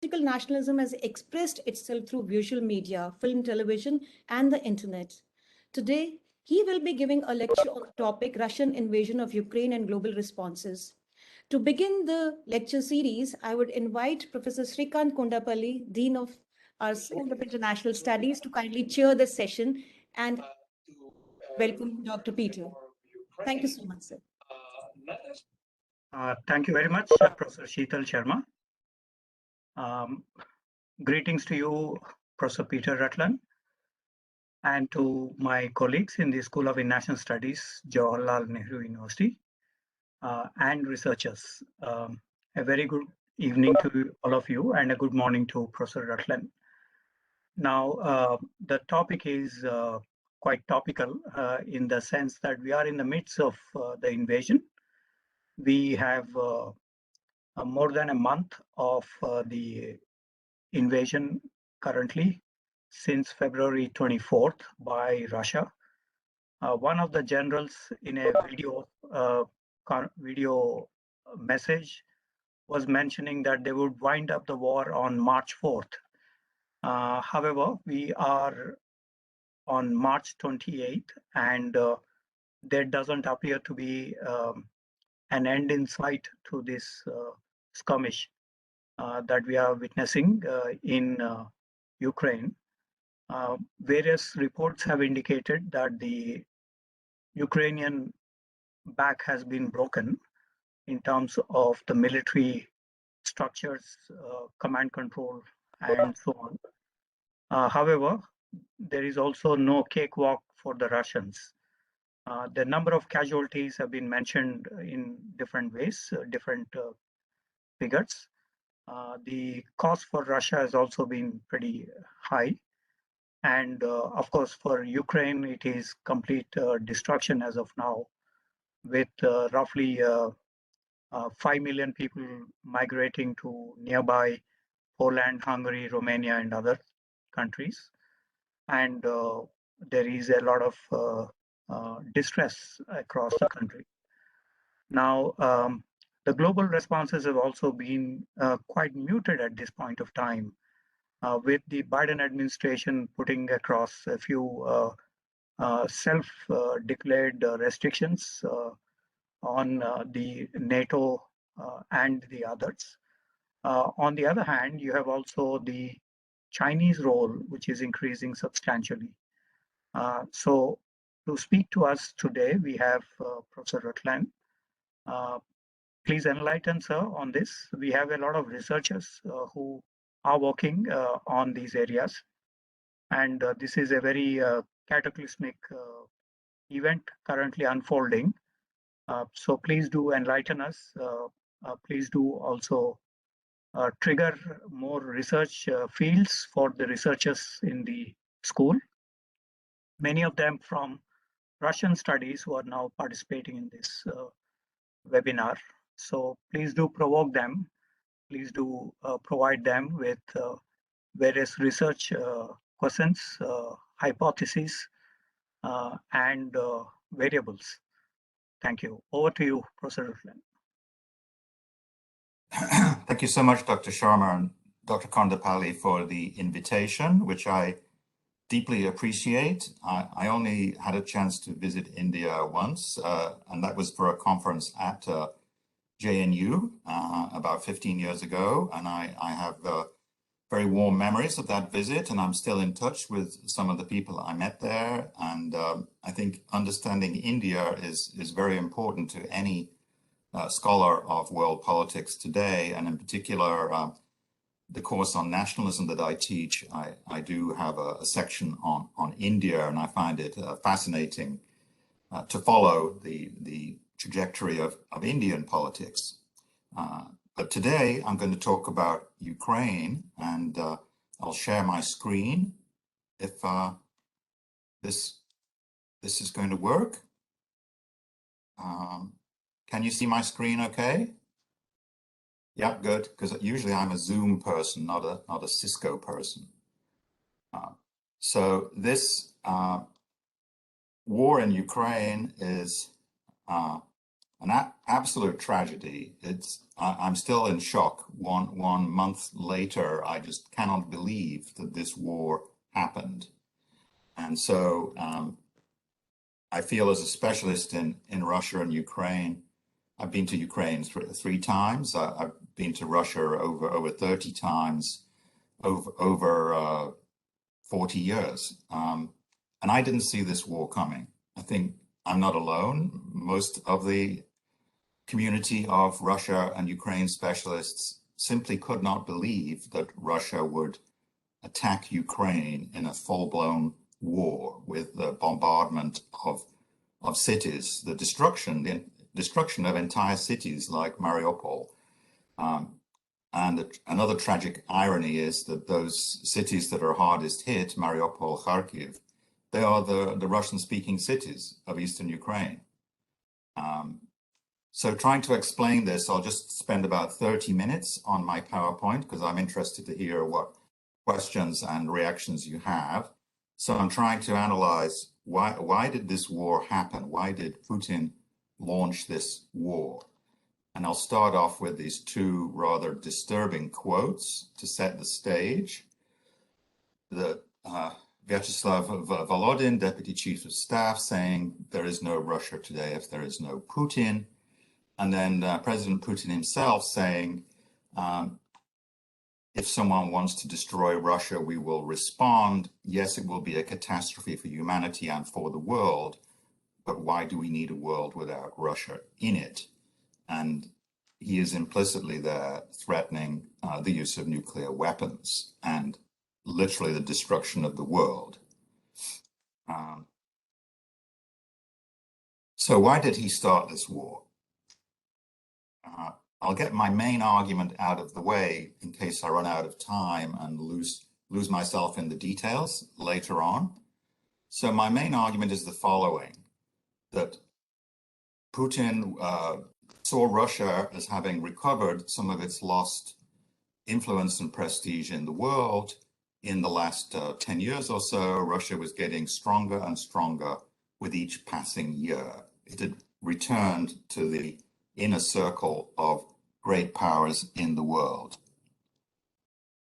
political nationalism has expressed itself through visual media, film, television, and the internet. Today, he will be giving a lecture on the topic Russian invasion of Ukraine and global responses. To begin the lecture series, I would invite Professor Srikant Kondapalli, Dean of our Center of International Studies, to kindly chair this session and welcome Dr. Peter. Thank you so much, sir. Thank you very much, Professor Sheetal Sharma. Greetings to you, Professor Peter Rutland, and to my colleagues in the School of International Studies, Jawaharlal Nehru University, and researchers. A very good evening to all of you and a good morning to Professor Rutland. Now, the topic is quite topical in the sense that we are in the midst of the invasion. We have more than a month of the invasion currently since February 24th by Russia. One of the generals in a video message was mentioning that they would wind up the war on March 4th. However, we are on March 28th, and there doesn't appear to be an end in sight to this skirmish that we are witnessing in Ukraine. Various reports have indicated that the Ukrainian back has been broken in terms of the military structures, command control, and so on. However, there is also no cakewalk for the Russians. The number of casualties have been mentioned in different ways, different figures. The cost for Russia has also been pretty high. And of course, for Ukraine, it is complete destruction as of now, with roughly 5 million people migrating to nearby Poland, Hungary, Romania, and other countries. And there is a lot of distress across the country. Now, the global responses have also been quite muted at this point of time, with the Biden administration putting across a few self-declared restrictions on the NATO and the others. On the other hand, you have also the Chinese role, which is increasing substantially. So to speak to us today, we have Professor Rutland. Please enlighten, sir, on this. We have a lot of researchers who are working on these areas. And this is a very cataclysmic event currently unfolding. So please do enlighten us. Please do also trigger more research fields for the researchers in the school. Many of them from Russian studies who are now participating in this webinar. So please do provoke them. Please do provide them with various research questions, hypotheses, and variables. Thank you. Over to you, Professor Rutland. Thank you so much, Dr. Sharma and Dr. Kondapalli, for the invitation, which I deeply appreciate. I only had a chance to visit India once, and that was for a conference at JNU about 15 years ago. And I have very warm memories of that visit, and I'm still in touch with some of the people I met there. And I think understanding India is very important to any scholar of world politics today, and in particular, the course on nationalism that I teach, I do have a section on India, and I find it fascinating to follow the trajectory of Indian politics. But today I'm going to talk about Ukraine, and I'll share my screen if this is going to work. Can you see my screen okay? Yeah, good, because usually I'm a Zoom person, not a Cisco person. So this war in Ukraine is an absolute tragedy. I'm still in shock. One month later, I just cannot believe that this war happened. And so I feel, as a specialist in Russia and Ukraine, I've been to Ukraine three times. I've been to Russia over 30 times over 40 years. And I didn't see this war coming. I think I'm not alone. Most of the community of Russia and Ukraine specialists simply could not believe that Russia would attack Ukraine in a full-blown war with the bombardment of cities, the destruction of entire cities like Mariupol. And another tragic irony is that those cities that are hardest hit, Mariupol, Kharkiv, they are the Russian-speaking cities of eastern Ukraine. So trying to explain this, I'll just spend about 30 minutes on my PowerPoint because I'm interested to hear what questions and reactions you have. So I'm trying to analyze why did this war happen? Why did Putin launch this war? And I'll start off with these two rather disturbing quotes to set the stage. Vyacheslav Volodin, Deputy Chief of Staff, saying, "There is no Russia today if there is no Putin." And then President Putin himself saying, if someone wants to destroy Russia, we will respond. Yes, it will be a catastrophe for humanity and for the world, but why do we need a world without Russia in it? And he is implicitly there threatening the use of nuclear weapons and literally the destruction of the world. So why did he start this war? I'll get my main argument out of the way in case I run out of time and lose myself in the details later on. So my main argument is the following, that Putin saw Russia as having recovered some of its lost influence and prestige in the world. In the last 10 years or so, Russia was getting stronger and stronger with each passing year. It had returned to the inner circle of great powers in the world.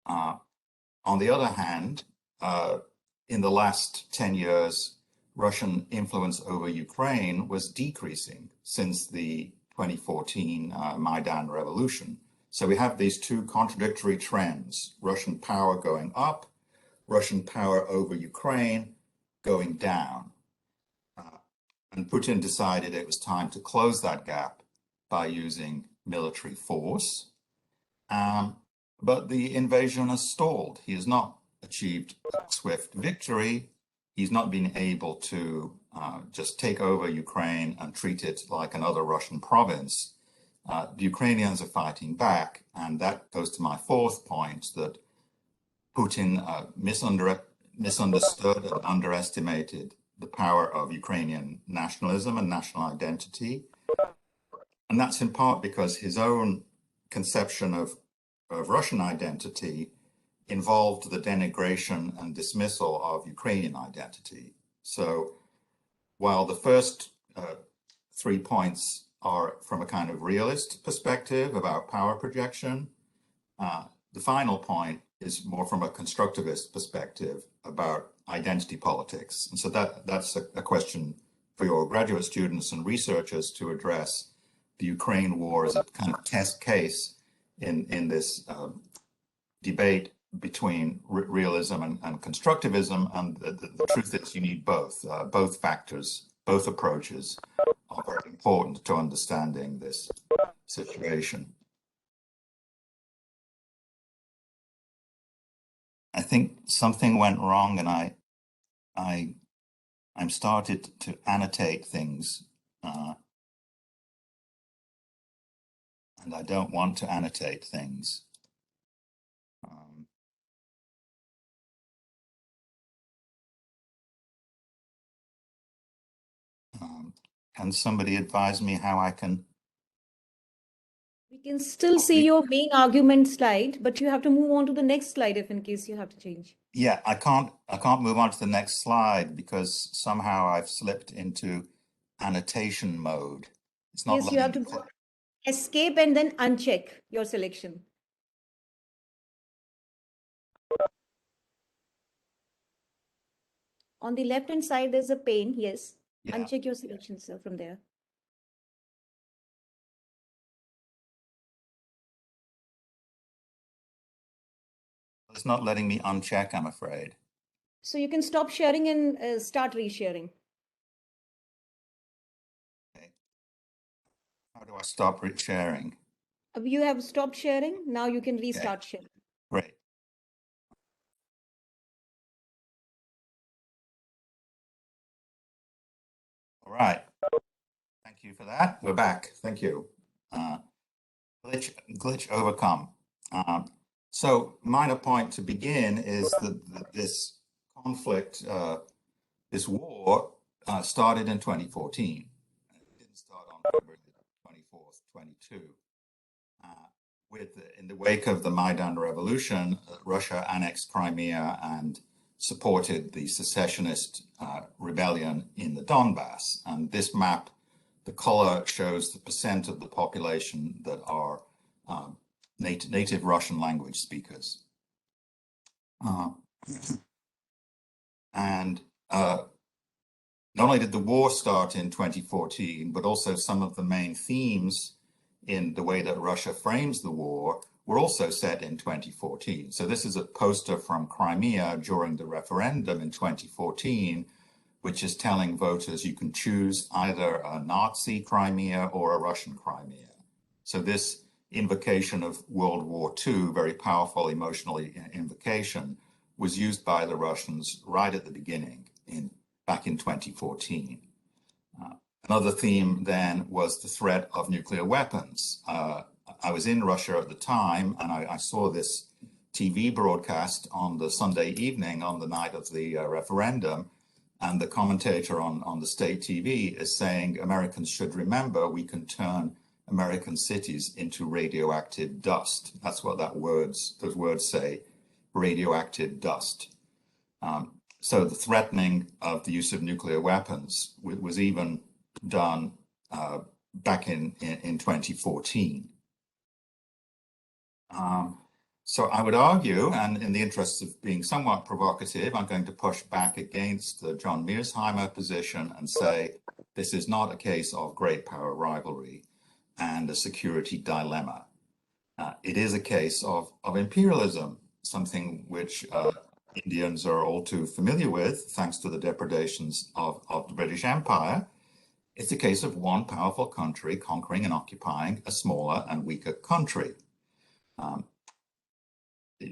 On the other hand, in the last 10 years, Russian influence over Ukraine was decreasing since the 2014 Maidan revolution. So we have these two contradictory trends, Russian power going up, Russian power over Ukraine going down. And Putin decided it was time to close that gap by using military force. But the invasion has stalled. He has not achieved a swift victory. He's not been able to just take over Ukraine and treat it like another Russian province. The Ukrainians are fighting back, and that goes to my fourth point, that Putin misunderstood and underestimated the power of Ukrainian nationalism and national identity. And that's in part because his own conception of Russian identity involved the denigration and dismissal of Ukrainian identity. So while the first 3 points are from a kind of realist perspective about power projection, the final point is more from a constructivist perspective about identity politics. And so that's a question for your graduate students and researchers to address the Ukraine war as a kind of test case in this debate between realism and constructivism. And the truth is you need both factors, both approaches are very important to understanding this situation. I think something went wrong, and I'm started to annotate things, and I don't want to annotate things. Can somebody advise me how I can? We can still see your main argument slide, but you have to move on to the next slide if in case you have to change. Yeah, I can't move on to the next slide because somehow I've slipped into annotation mode. It's not. Yes, you have to go. Escape and then uncheck your selection. On the left hand side, there's a pane. Yes. Yeah. Uncheck your selection, sir, from there. It's not letting me uncheck, I'm afraid. So you can stop sharing and start resharing. Okay. How do I stop sharing? You have stopped sharing. Now you can restart sharing. Great. All right. Thank you for that. We're back. Thank you. Glitch overcome. So minor point to begin is that this conflict, this war started in 2014. It didn't start on February 24th, 22. In the wake of the Maidan Revolution, Russia annexed Crimea and supported the secessionist rebellion in the Donbass. And this map, the color shows the percent of the population that are native Russian language speakers. And not only did the war start in 2014, but also some of the main themes in the way that Russia frames the war were also set in 2014. So this is a poster from Crimea during the referendum in 2014, which is telling voters you can choose either a Nazi Crimea or a Russian Crimea. So this invocation of World War II, very powerful emotionally invocation, was used by the Russians right at the beginning, back in 2014. Another theme then was the threat of nuclear weapons. I was in Russia at the time, and I saw this TV broadcast on the Sunday evening on the night of the referendum, and the commentator on the state TV is saying Americans should remember we can turn American cities into radioactive dust. That's what those words say, radioactive dust. So the threatening of the use of nuclear weapons was even done back in 2014. So I would argue, and in the interest of being somewhat provocative, I'm going to push back against the John Mearsheimer position and say this is not a case of great power rivalry and a security dilemma. It is a case of imperialism, something which Indians are all too familiar with, thanks to the depredations of the British Empire. It's a case of one powerful country conquering and occupying a smaller and weaker country.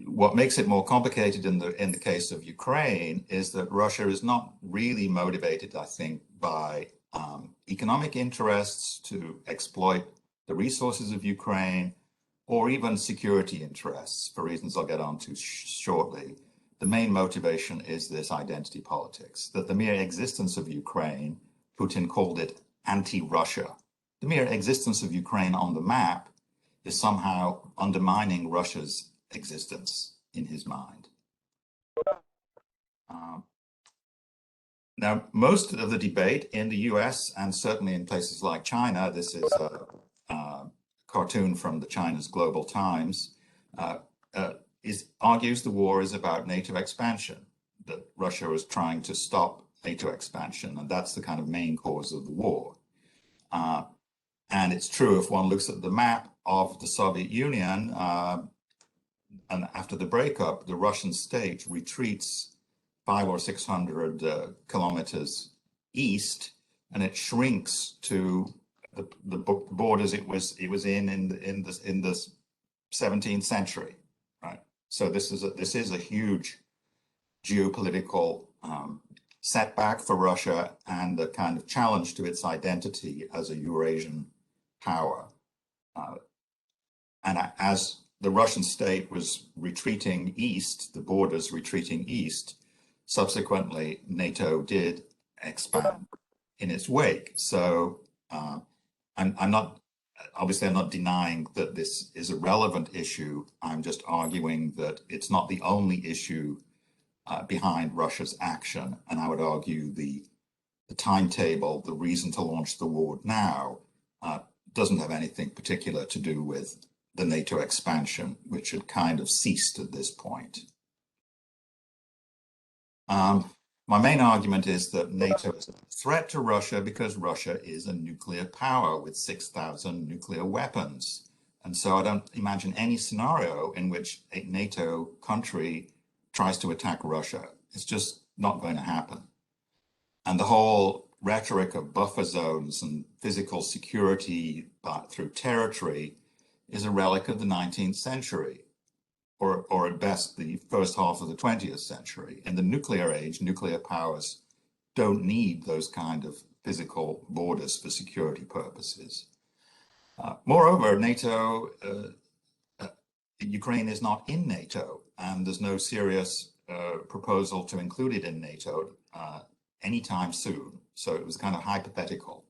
What makes it more complicated in the case of Ukraine is that Russia is not really motivated, I think, by economic interests to exploit the resources of Ukraine, or even security interests, for reasons I'll get on to shortly. The main motivation is this identity politics, that the mere existence of Ukraine, Putin called it anti-Russia. The mere existence of Ukraine on the map is somehow undermining Russia's existence in his mind. Now, most of the debate in the US and certainly in places like China, this is a cartoon from the China's Global Times, argues the war is about NATO expansion, that Russia was trying to stop NATO expansion, and that's the kind of main cause of the war. And it's true if one looks at the map of the Soviet Union, and after the breakup, the Russian state retreats 500 or 600 kilometers east, and it shrinks to the borders it was in the 17th century, right? So this is a huge geopolitical setback for Russia and a kind of challenge to its identity as a Eurasian power. And as the Russian state was retreating east, the borders retreating east, subsequently NATO did expand in its wake. So I'm not denying that this is a relevant issue. I'm just arguing that it's not the only issue behind Russia's action. And I would argue the timetable, the reason to launch the war now, doesn't have anything particular to do with the NATO expansion, which had kind of ceased at this point. My main argument is that NATO is a threat to Russia because Russia is a nuclear power with 6,000 nuclear weapons. And so I don't imagine any scenario in which a NATO country tries to attack Russia. It's just not going to happen. And the whole rhetoric of buffer zones and physical security through territory is a relic of the 19th century, or at best the first half of the 20th century. In the nuclear age, nuclear powers don't need those kind of physical borders for security purposes. Moreover, NATO, Ukraine is not in NATO, and there's no serious proposal to include it in NATO anytime soon. So it was kind of hypothetical.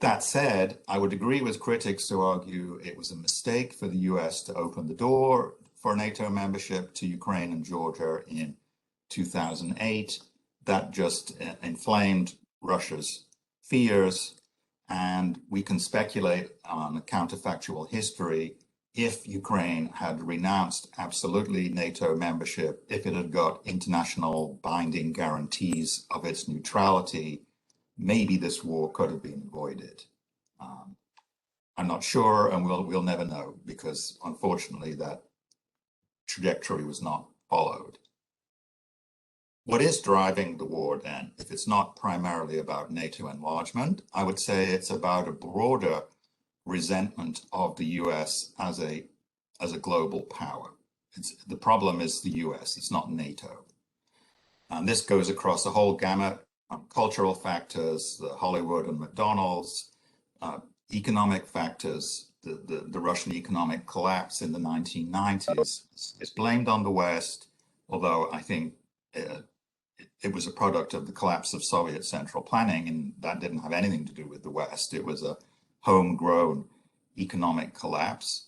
That said, I would agree with critics who argue it was a mistake for the US to open the door for NATO membership to Ukraine and Georgia in 2008. That just inflamed Russia's fears, and we can speculate on a counterfactual history. If Ukraine had renounced absolutely NATO membership, if it had got international binding guarantees of its neutrality, maybe this war could have been avoided. I'm not sure, and we'll never know, because unfortunately that trajectory was not followed. What is driving the war then? If it's not primarily about NATO enlargement, I would say it's about a broader resentment of the US as a global power. The problem is the US, it's not NATO. And this goes across a whole gamut of cultural factors, Hollywood and McDonald's, economic factors. The Russian economic collapse in the 1990s is blamed on the West, although I think it was a product of the collapse of Soviet central planning, and that didn't have anything to do with the West. It was a homegrown economic collapse,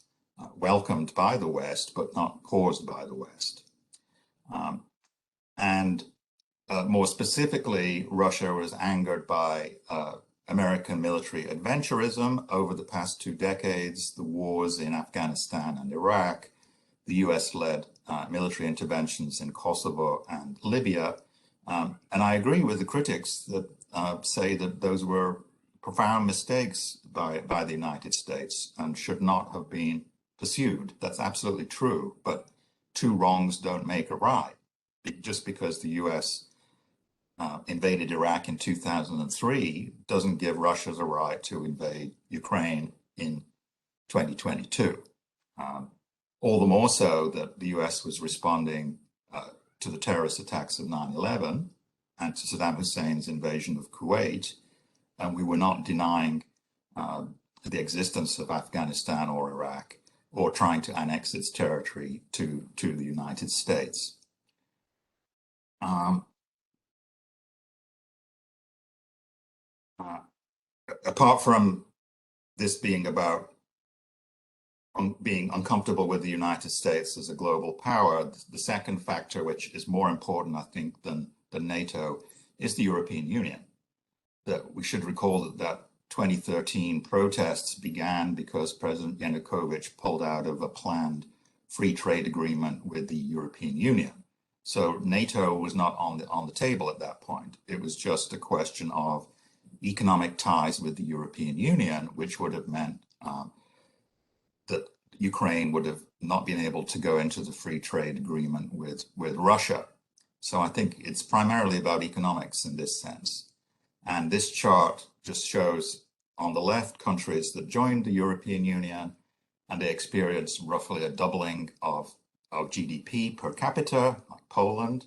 welcomed by the West, but not caused by the West. More specifically, Russia was angered by American military adventurism over the past 2 decades, the wars in Afghanistan and Iraq, the US-led military interventions in Kosovo and Libya. And I agree with the critics that say that those were profound mistakes by the United States and should not have been pursued. That's absolutely true, but 2 wrongs don't make a right. Just because the US invaded Iraq in 2003 doesn't give Russia the right to invade Ukraine in 2022. All the more so that the US was responding to the terrorist attacks of 9/11 and to Saddam Hussein's invasion of Kuwait, and we were not denying the existence of Afghanistan or Iraq or trying to annex its territory to the United States. Apart from this being about being uncomfortable with the United States as a global power, the second factor, which is more important, I think, than NATO, is the European Union. That we should recall that 2013 protests began because President Yanukovych pulled out of a planned free trade agreement with the European Union. So NATO was not on the table at that point. It was just a question of economic ties with the European Union, which would have meant that Ukraine would have not been able to go into the free trade agreement with Russia. So I think it's primarily about economics in this sense. And this chart just shows on the left countries that joined the European Union, and they experienced roughly a doubling of GDP per capita, like Poland.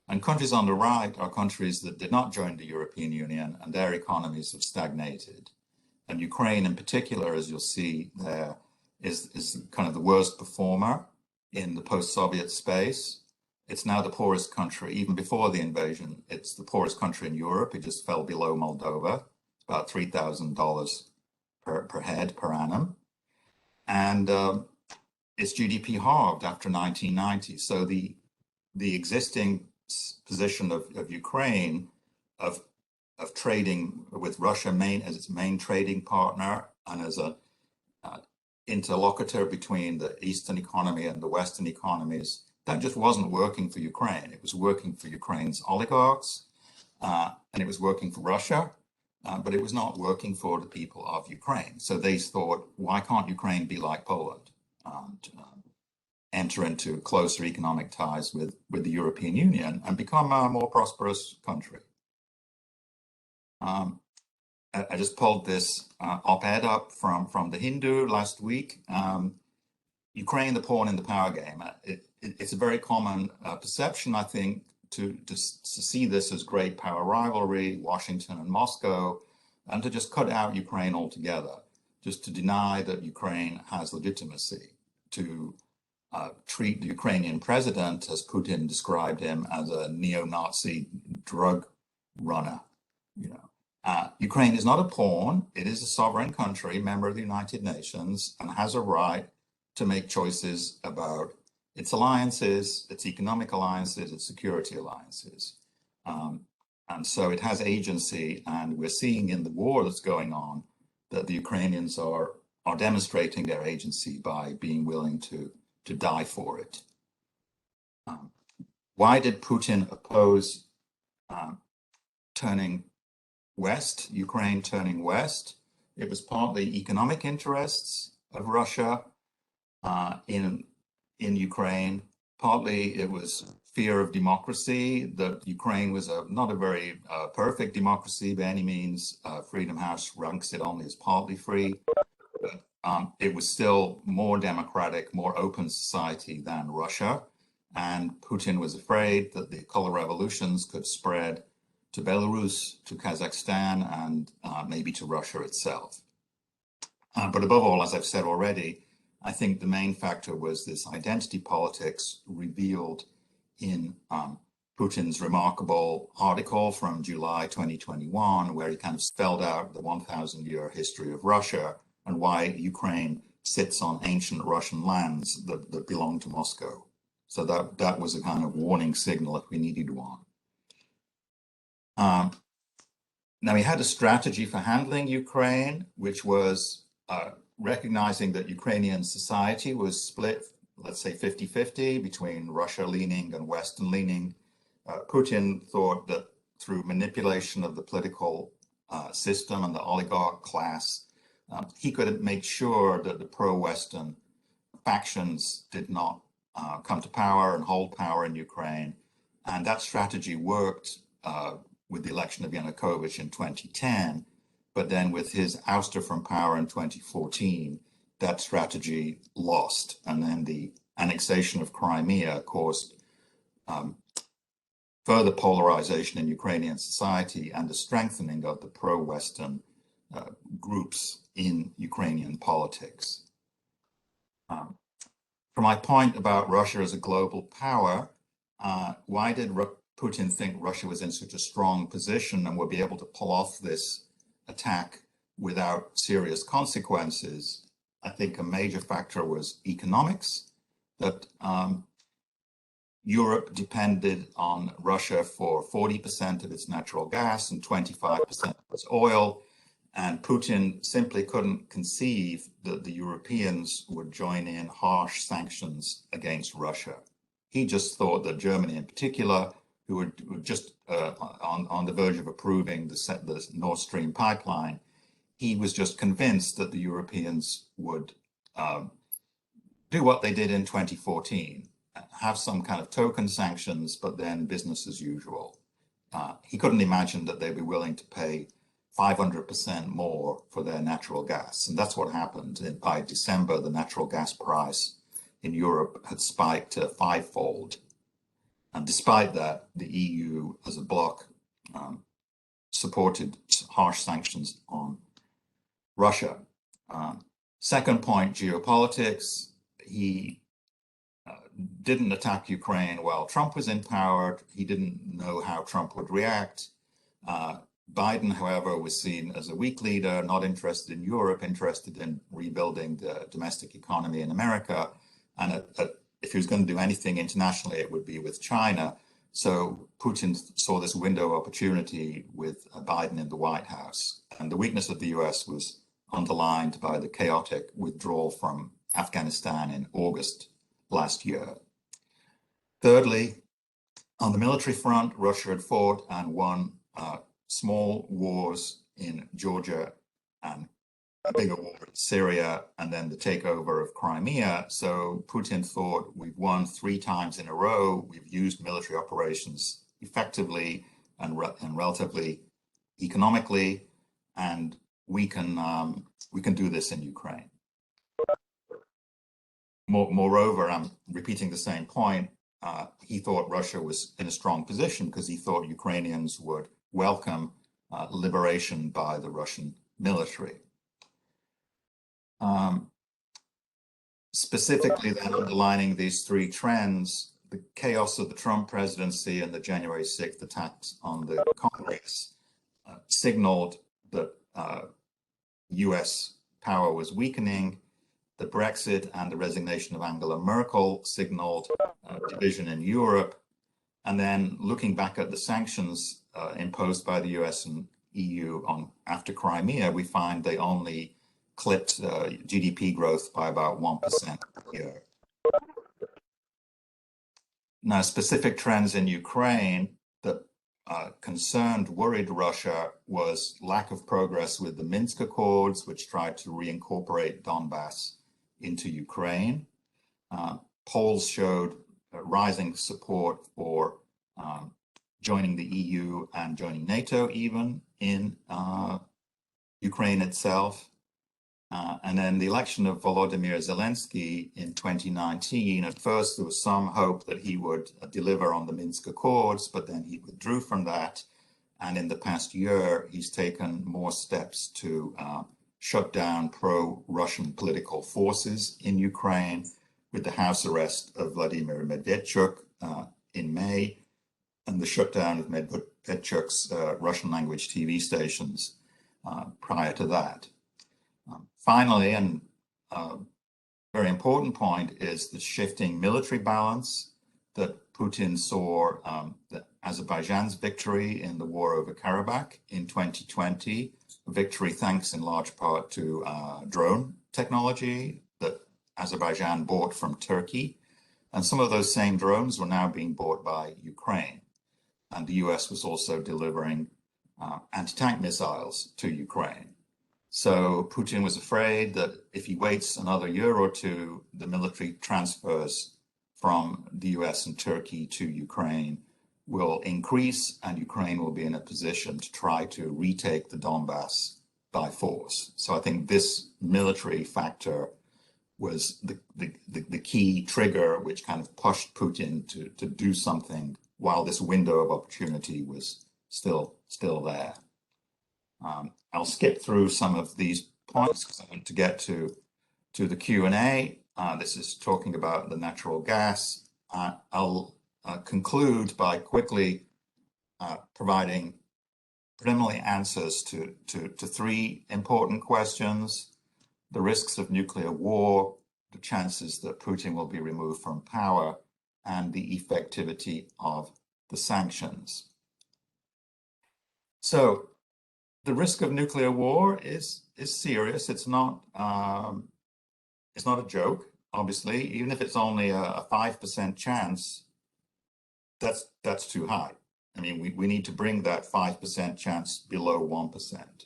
And countries on the right are countries that did not join the European Union, and their economies have stagnated. And Ukraine in particular, as you'll see there, is kind of the worst performer in the post-Soviet space. It's now the poorest country. Even before the invasion, it's the poorest country in Europe. It just fell below Moldova, about $3,000 per head per annum. And its GDP halved after 1990. So the existing position of Ukraine of of trading with Russia as its main trading partner and as a interlocutor between the Eastern economy and the Western economies, that just wasn't working for Ukraine. It was working for Ukraine's oligarchs, and it was working for Russia, but it was not working for the people of Ukraine. So they thought, why can't Ukraine be like Poland and enter into closer economic ties with the European Union and become a more prosperous country? I just pulled this op-ed up from the Hindu last week. Ukraine, the pawn in the power game. It's a very common perception, I think, to see this as great power rivalry, Washington and Moscow, and to just cut out Ukraine altogether, just to deny that Ukraine has legitimacy, to treat the Ukrainian president, as Putin described him, as a neo-Nazi drug runner. Ukraine is not a pawn. It is a sovereign country, member of the United Nations, and has a right to make choices about its alliances, its economic alliances, its security alliances. And so it has agency, and we're seeing in the war that's going on that the Ukrainians are demonstrating their agency by being willing to die for it. Why did Putin oppose turning west, Ukraine turning west? It was partly economic interests of Russia in Ukraine. Partly it was fear of democracy, that Ukraine was not a very perfect democracy by any means. Freedom House ranks it only as partly free. But it was still more democratic, more open society than Russia. And Putin was afraid that the color revolutions could spread to Belarus, to Kazakhstan, and maybe to Russia itself. But above all, as I've said already, I think the main factor was this identity politics revealed in Putin's remarkable article from July 2021, where he kind of spelled out the 1,000-year history of Russia and why Ukraine sits on ancient Russian lands that belong to Moscow. So that was a kind of warning signal if we needed one. Now, he had a strategy for handling Ukraine, which was recognizing that Ukrainian society was split, let's say 50-50 between Russia-leaning and Western-leaning. Putin thought that through manipulation of the political system and the oligarch class, he could make sure that the pro-Western factions did not come to power and hold power in Ukraine. And that strategy worked with the election of Yanukovych in 2010, but then with his ouster from power in 2014, that strategy lost. And then the annexation of Crimea caused further polarization in Ukrainian society and the strengthening of the pro-Western groups in Ukrainian politics. For my point about Russia as a global power, why did Putin think Russia was in such a strong position and would be able to pull off this attack without serious consequences? I think a major factor was economics, that Europe depended on Russia for 40% of its natural gas and 25% of its oil, and Putin simply couldn't conceive that the Europeans would join in harsh sanctions against Russia. He just thought that Germany in particular, who were just on the verge of approving the Nord Stream pipeline, he was just convinced that the Europeans would do what they did in 2014, have some kind of token sanctions, but then business as usual. He couldn't imagine that they'd be willing to pay 500% more for their natural gas. And that's what happened. By December, the natural gas price in Europe had spiked to fivefold. And despite that, the EU as a bloc supported harsh sanctions on Russia. Second point, geopolitics. He didn't attack Ukraine while Trump was in power. He didn't know how Trump would react. Biden, however, was seen as a weak leader, not interested in Europe, interested in rebuilding the domestic economy in America. And if he was going to do anything internationally, it would be with China. So Putin saw this window of opportunity with Biden in the White House. And the weakness of the US was underlined by the chaotic withdrawal from Afghanistan in August last year. Thirdly, on the military front, Russia had fought and won small wars in Georgia and a bigger war in Syria, and then the takeover of Crimea. So Putin thought, we've won 3 times in a row. We've used military operations effectively and relatively economically, and we can do this in Ukraine. Moreover, I'm repeating the same point. He thought Russia was in a strong position because he thought Ukrainians would welcome liberation by the Russian military. Specifically, then, underlining these 3 trends, the chaos of the Trump presidency and the January 6th attacks on the Congress signaled that US power was weakening. The Brexit and the resignation of Angela Merkel signaled division in Europe. And then looking back at the sanctions imposed by the US and EU after Crimea, we find they only clipped GDP growth by about 1% a year. Now, specific trends in Ukraine that worried Russia was lack of progress with the Minsk Accords, which tried to reincorporate Donbass into Ukraine. Polls showed rising support for joining the EU and joining NATO even in Ukraine itself. And then the election of Volodymyr Zelensky in 2019, at first there was some hope that he would deliver on the Minsk Accords, but then he withdrew from that. And in the past year, he's taken more steps to shut down pro-Russian political forces in Ukraine, with the house arrest of Vladimir Medvedchuk in May, and the shutdown of Medvedchuk's Russian language TV stations prior to that. Finally, and very important point is the shifting military balance that Putin saw that Azerbaijan's victory in the war over Karabakh in 2020, a victory thanks in large part to drone technology that Azerbaijan bought from Turkey. And some of those same drones were now being bought by Ukraine. And the US was also delivering anti-tank missiles to Ukraine. So Putin was afraid that if he waits another year or two, the military transfers from the US and Turkey to Ukraine will increase, and Ukraine will be in a position to try to retake the Donbass by force. So I think this military factor was the key trigger which kind of pushed Putin to do something while this window of opportunity was still there. I'll skip through some of these points because I want to get to the Q&A. This is talking about the natural gas. I'll conclude by quickly providing preliminary answers to 3 important questions: the risks of nuclear war, the chances that Putin will be removed from power, and the effectivity of the sanctions. So, the risk of nuclear war is serious. It's not a joke, obviously. Even if it's only a 5% chance, that's too high. I mean, we need to bring that 5% chance below 1%.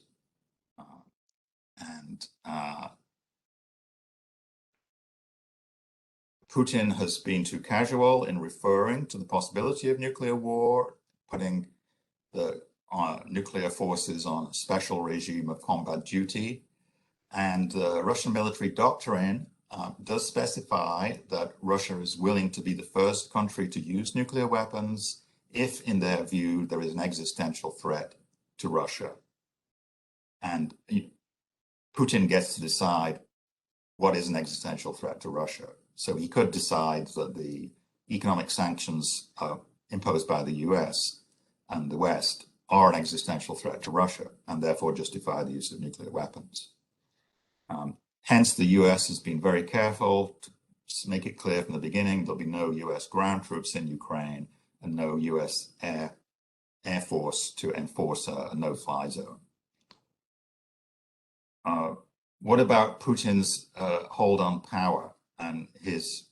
Putin has been too casual in referring to the possibility of nuclear war, putting the nuclear forces on a special regime of combat duty. And the Russian military doctrine does specify that Russia is willing to be the first country to use nuclear weapons if, in their view, there is an existential threat to Russia. And Putin gets to decide what is an existential threat to Russia. So he could decide that the economic sanctions imposed by the US and the West are an existential threat to Russia, and therefore justify the use of nuclear weapons. Hence, the US has been very careful to make it clear from the beginning there'll be no US ground troops in Ukraine, and no US Air Force to enforce a no-fly zone. What about Putin's hold on power and his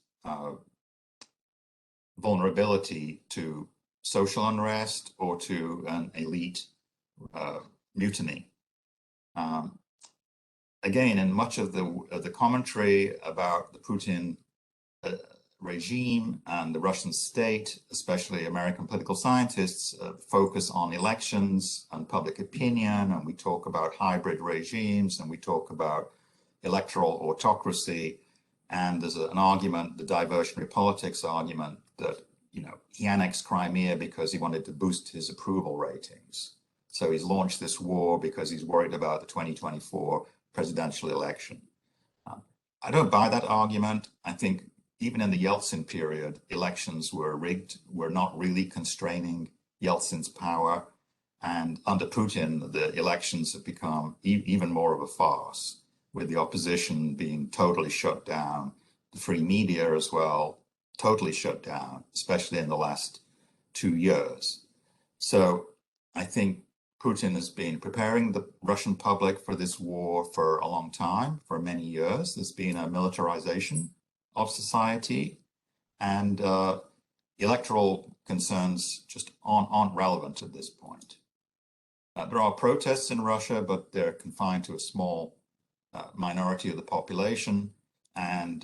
vulnerability to social unrest or to an elite mutiny? Again, in much of the commentary about the Putin regime and the Russian state, especially American political scientists, focus on elections and public opinion, and we talk about hybrid regimes, and we talk about electoral autocracy. And there's an argument, the diversionary politics argument, that he annexed Crimea because he wanted to boost his approval ratings. So he's launched this war because he's worried about the 2024 presidential election. I don't buy that argument. I think even in the Yeltsin period, elections were rigged, were not really constraining Yeltsin's power. And under Putin, the elections have become even more of a farce, with the opposition being totally shut down, the free media as well, totally shut down, especially in the last 2 years. So I think Putin has been preparing the Russian public for this war for a long time, for many years. There's been a militarization of society, and electoral concerns just aren't relevant at this point. There are protests in Russia, but they're confined to a small minority of the population. And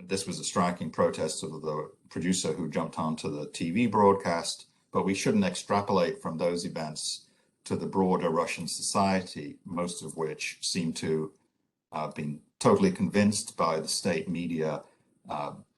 this was a striking protest of the producer who jumped onto the TV broadcast, but we shouldn't extrapolate from those events to the broader Russian society, most of which seem to have been totally convinced by the state media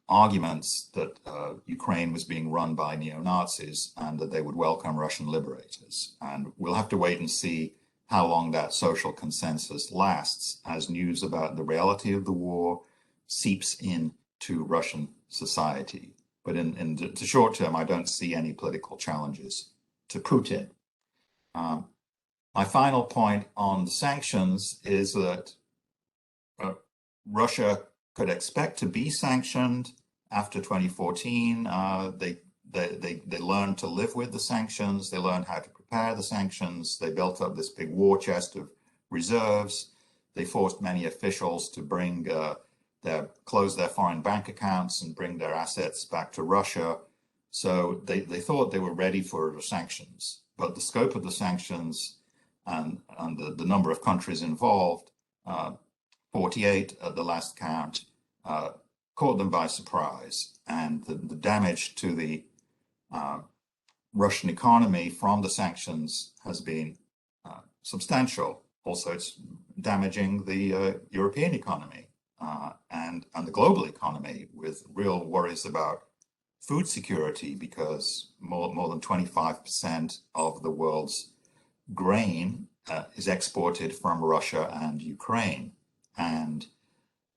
arguments that Ukraine was being run by neo-Nazis and that they would welcome Russian liberators. And we'll have to wait and see how long that social consensus lasts as news about the reality of the war seeps into Russian society. But in the short term, I don't see any political challenges to Putin. My final point on the sanctions is that Russia could expect to be sanctioned after 2014. They learned to live with the sanctions. They learned how to prepare the sanctions. They built up this big war chest of reserves. They forced many officials to close their foreign bank accounts and bring their assets back to Russia. So they thought they were ready for the sanctions. But the scope of the sanctions and the number of countries involved, 48 at the last count, caught them by surprise. And the damage to the Russian economy from the sanctions has been substantial. Also, it's damaging the European economy and the global economy, with real worries about food security, because more than 25% of the world's grain is exported from Russia and Ukraine. And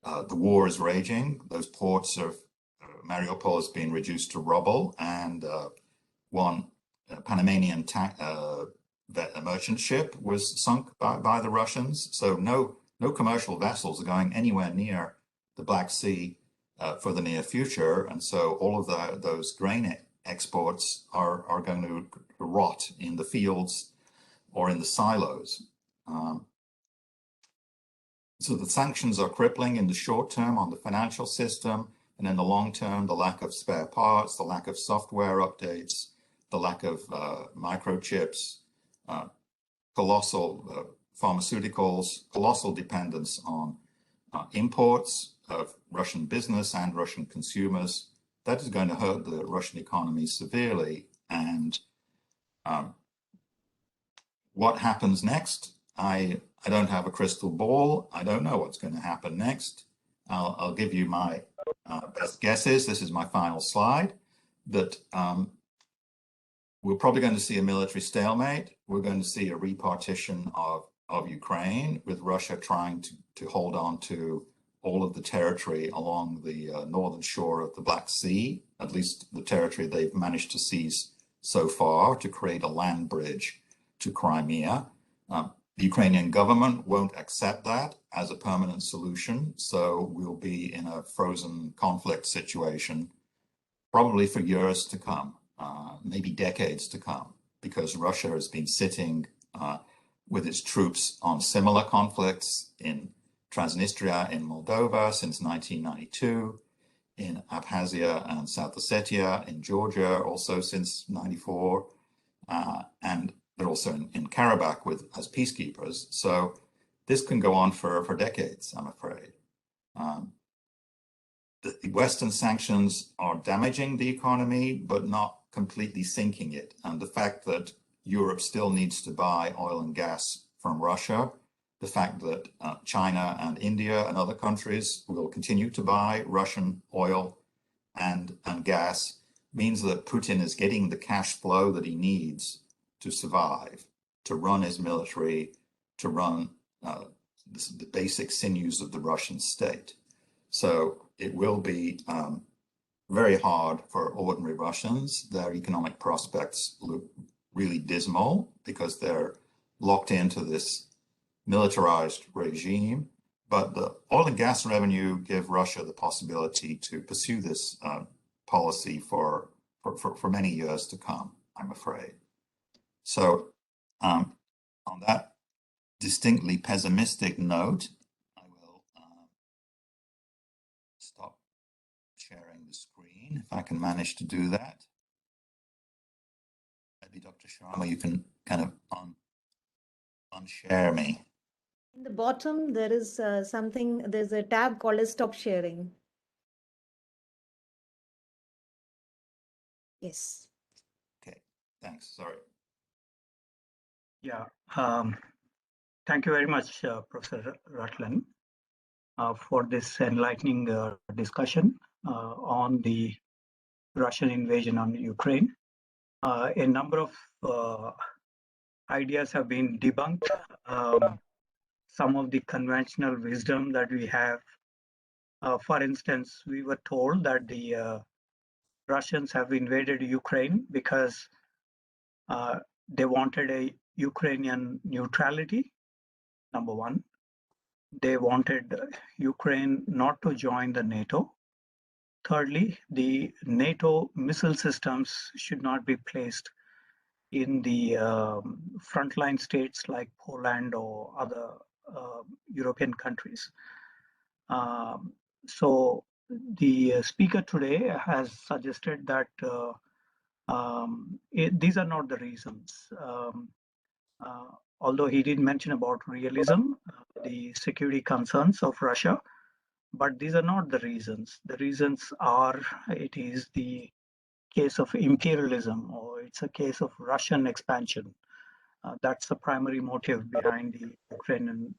the war is raging. Those ports of Mariupol has been reduced to rubble, and one Panamanian merchant ship was sunk by the Russians. So no commercial vessels are going anywhere near the Black Sea for the near future. And so all of those grain exports are going to rot in the fields or in the silos. So the sanctions are crippling in the short term on the financial system, and in the long term, the lack of spare parts, the lack of software updates, the lack of microchips, colossal pharmaceuticals, colossal dependence on imports of Russian business and Russian consumers. That is going to hurt the Russian economy severely. And what happens next? I don't have a crystal ball. I don't know what's going to happen next. I'll give you my best guesses. This is my final slide. That we're probably going to see a military stalemate. We're going to see a repartition of Ukraine, with Russia trying to hold on to all of the territory along the northern shore of the Black Sea, at least the territory they've managed to seize so far, to create a land bridge to Crimea. The Ukrainian government won't accept that as a permanent solution, so we'll be in a frozen conflict situation probably for years to come, maybe decades to come, because Russia has been sitting with its troops on similar conflicts in Transnistria in Moldova since 1992, in Abkhazia and South Ossetia in Georgia also since 94, and they're also in Karabakh as peacekeepers. So this can go on for decades, I'm afraid. The Western sanctions are damaging the economy, but not completely sinking it. And the fact that Europe still needs to buy oil and gas from Russia, the fact that China and India and other countries will continue to buy Russian oil and gas means that Putin is getting the cash flow that he needs to survive, to run his military, to run the basic sinews of the Russian state. So it will be very hard for ordinary Russians. Their economic prospects look really dismal because they're locked into this militarized regime. But the oil and gas revenue give Russia the possibility to pursue this policy for many years to come, I'm afraid. So on that distinctly pessimistic note, I will stop sharing the screen if I can manage to do that. Maybe Dr. Sharma, you can kind of unshare me. In the bottom, there is there's a tab called as Stop Sharing. Yes. Okay, thanks. Sorry. Yeah, thank you very much, Professor Rutland, for this enlightening discussion on the Russian invasion on Ukraine. A number of ideas have been debunked. Some of the conventional wisdom that we have, for instance, we were told that the Russians have invaded Ukraine because they wanted a Ukrainian neutrality, number one. They wanted Ukraine not to join the NATO. Thirdly, the NATO missile systems should not be placed in the frontline states like Poland or other European countries. So the speaker today has suggested that these are not the reasons. Although he did mention about realism, the security concerns of Russia, but these are not the reasons. The reasons are it is the case of imperialism, or it's a case of Russian expansion. That's the primary motive behind the Ukrainian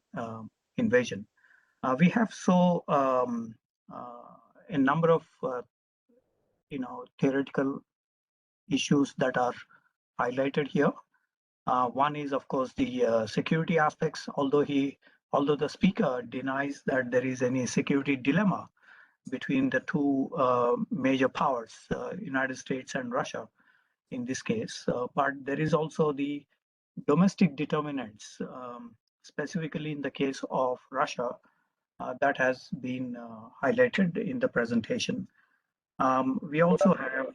invasion. We have a number of theoretical issues that are highlighted here. One is, of course, the security aspects, although the speaker denies that there is any security dilemma between the two major powers, United States and Russia in this case. But there is also the domestic determinants, specifically in the case of Russia, that has been highlighted in the presentation. We also have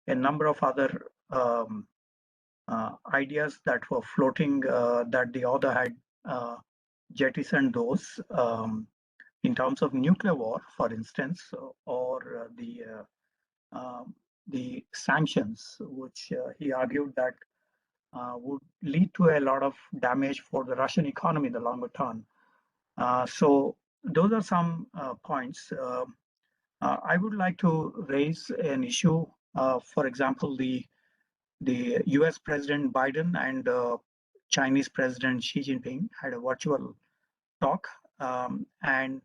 a number of other ideas that were floating that the author had jettisoned those in terms of nuclear war, for instance, or the sanctions, which he argued that would lead to a lot of damage for the Russian economy in the longer term. So those are some points. I would like to raise an issue. For example, the US President Biden and Chinese President Xi Jinping had a virtual talk. And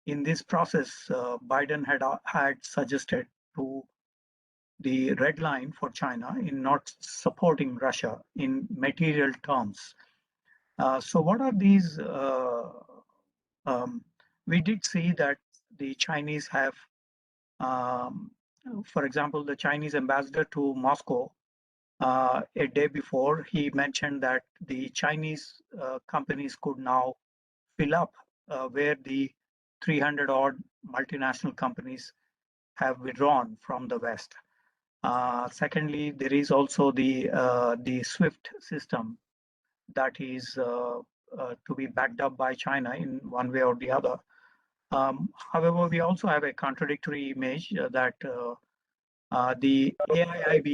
in this process, Biden had suggested to the red line for China in not supporting Russia in material terms. So what are these? We did see that the Chinese have, for example, the Chinese ambassador to Moscow, a day before, he mentioned that the Chinese companies could now fill up where the 300 odd multinational companies have withdrawn from the West. Secondly, there is also the SWIFT system that is to be backed up by China in one way or the other. However, we also have a contradictory image that the AIIB,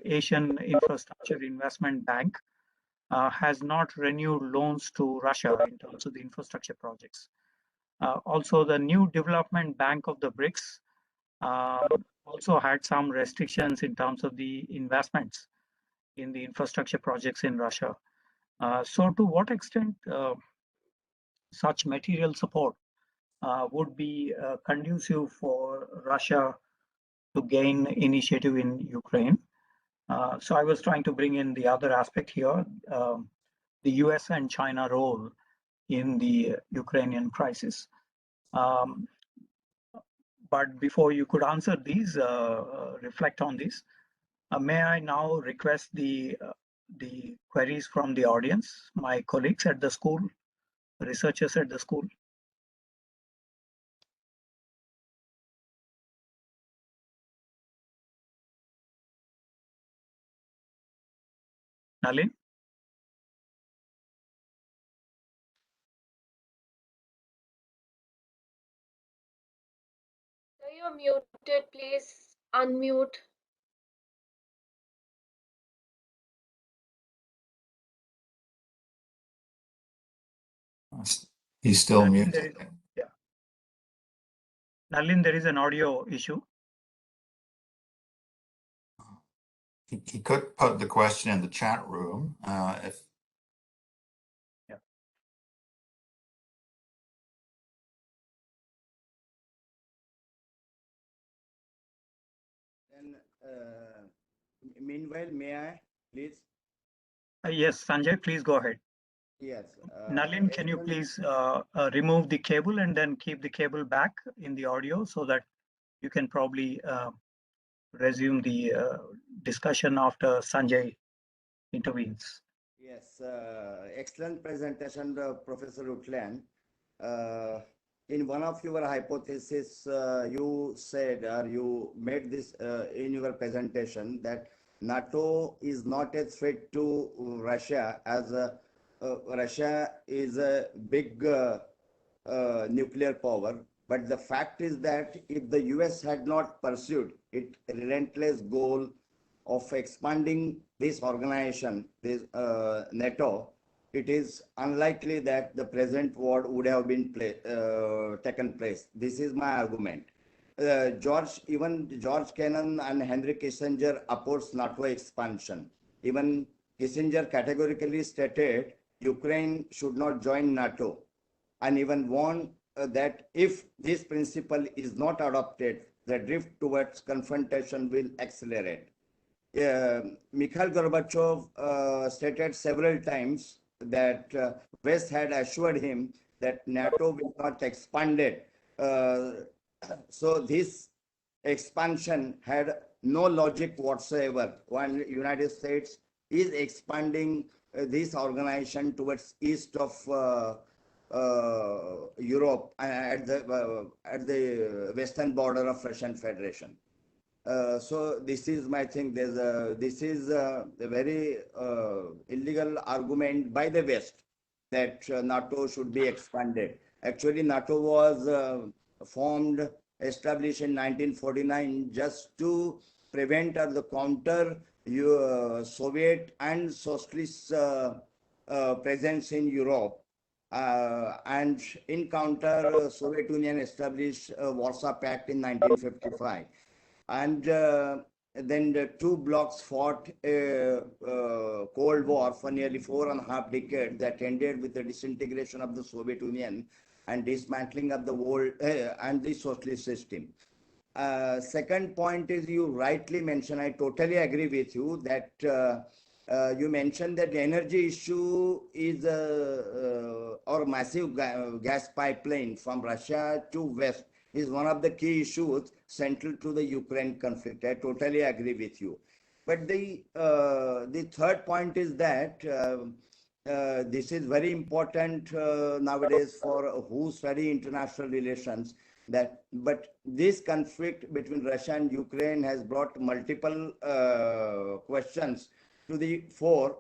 Asian Infrastructure Investment Bank, has not renewed loans to Russia in terms of the infrastructure projects. Also, the new development bank of the BRICS also had some restrictions in terms of the investments in the infrastructure projects in Russia. So to what extent such material support would be conducive for Russia to gain initiative in Ukraine? So I was trying to bring in the other aspect here, the US and China role in the Ukrainian crisis. But before you could answer these, reflect on this, may I now request the queries from the audience, my colleagues at the school, researchers at the school. Nalin? Sir, you're muted. Please unmute. He's still Nalin, muted. Yeah. Nalin, there is an audio issue. He could put the question in the chat room if. Yeah. Then, meanwhile, may I please? Yes, Sanjay, please go ahead. Yes. Nalin, can you please remove the cable and then keep the cable back in the audio so that you can probably resume the discussion after Sanjay intervenes. Yes, excellent presentation, Professor Rutland. In one of your hypotheses, you said or you made this in your presentation that NATO is not a threat to Russia, as Russia is a big nuclear power. But the fact is that if the US had not pursued its relentless goal of expanding this organization, this NATO, it is unlikely that the present war would have been taken place. This is my argument. Even George Kennan and Henry Kissinger opposed NATO expansion. Even Kissinger categorically stated Ukraine should not join NATO, and even warned that if this principle is not adopted, the drift towards confrontation will accelerate. Mikhail Gorbachev stated several times that West had assured him that NATO will not expand it. So this expansion had no logic whatsoever when United States is expanding this organization towards east of Europe at the western border of Russian Federation. So this is my thing. This is a very illegal argument by the West that NATO should be expanded. Actually, NATO was formed, established in 1949 just to prevent or the counter Soviet and socialist presence in Europe. And in counter, Soviet Union established Warsaw Pact in 1955. And then the two blocs fought a Cold War for nearly 4.5 decades that ended with the disintegration of the Soviet Union and dismantling of the world and the socialist system. Second point is, you rightly mentioned, I totally agree with you, that you mentioned that the energy issue is or massive gas pipeline from Russia to West is one of the key issues central to the Ukraine conflict. I totally agree with you. But the third point is that this is very important nowadays for who study international relations. But this conflict between Russia and Ukraine has brought multiple questions to the fore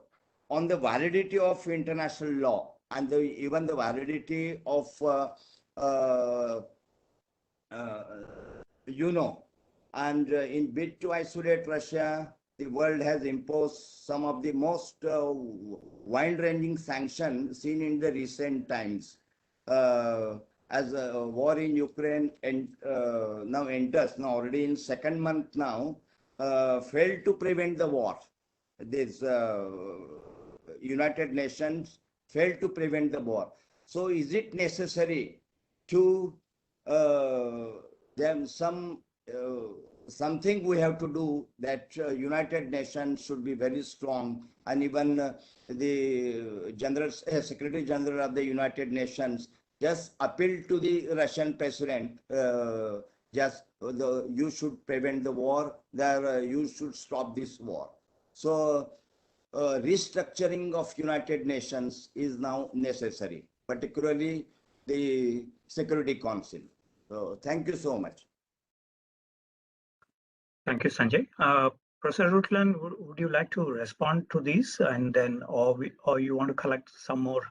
on the validity of international law and even the validity of and in bid to isolate Russia, the world has imposed some of the most wide-ranging sanctions seen in the recent times. As a war in Ukraine now enters, now already in second month now, failed to prevent the war. This United Nations failed to prevent the war. So is it necessary to then something we have to do, that United Nations should be very strong, and even the Secretary General of the United Nations just appealed to the Russian president, you should prevent the war, you should stop this war. So restructuring of United Nations is now necessary, particularly the Security Council. So thank you so much. Thank you, Sanjay. Professor Rutland, would you like to respond to these, and then, or you want to collect some more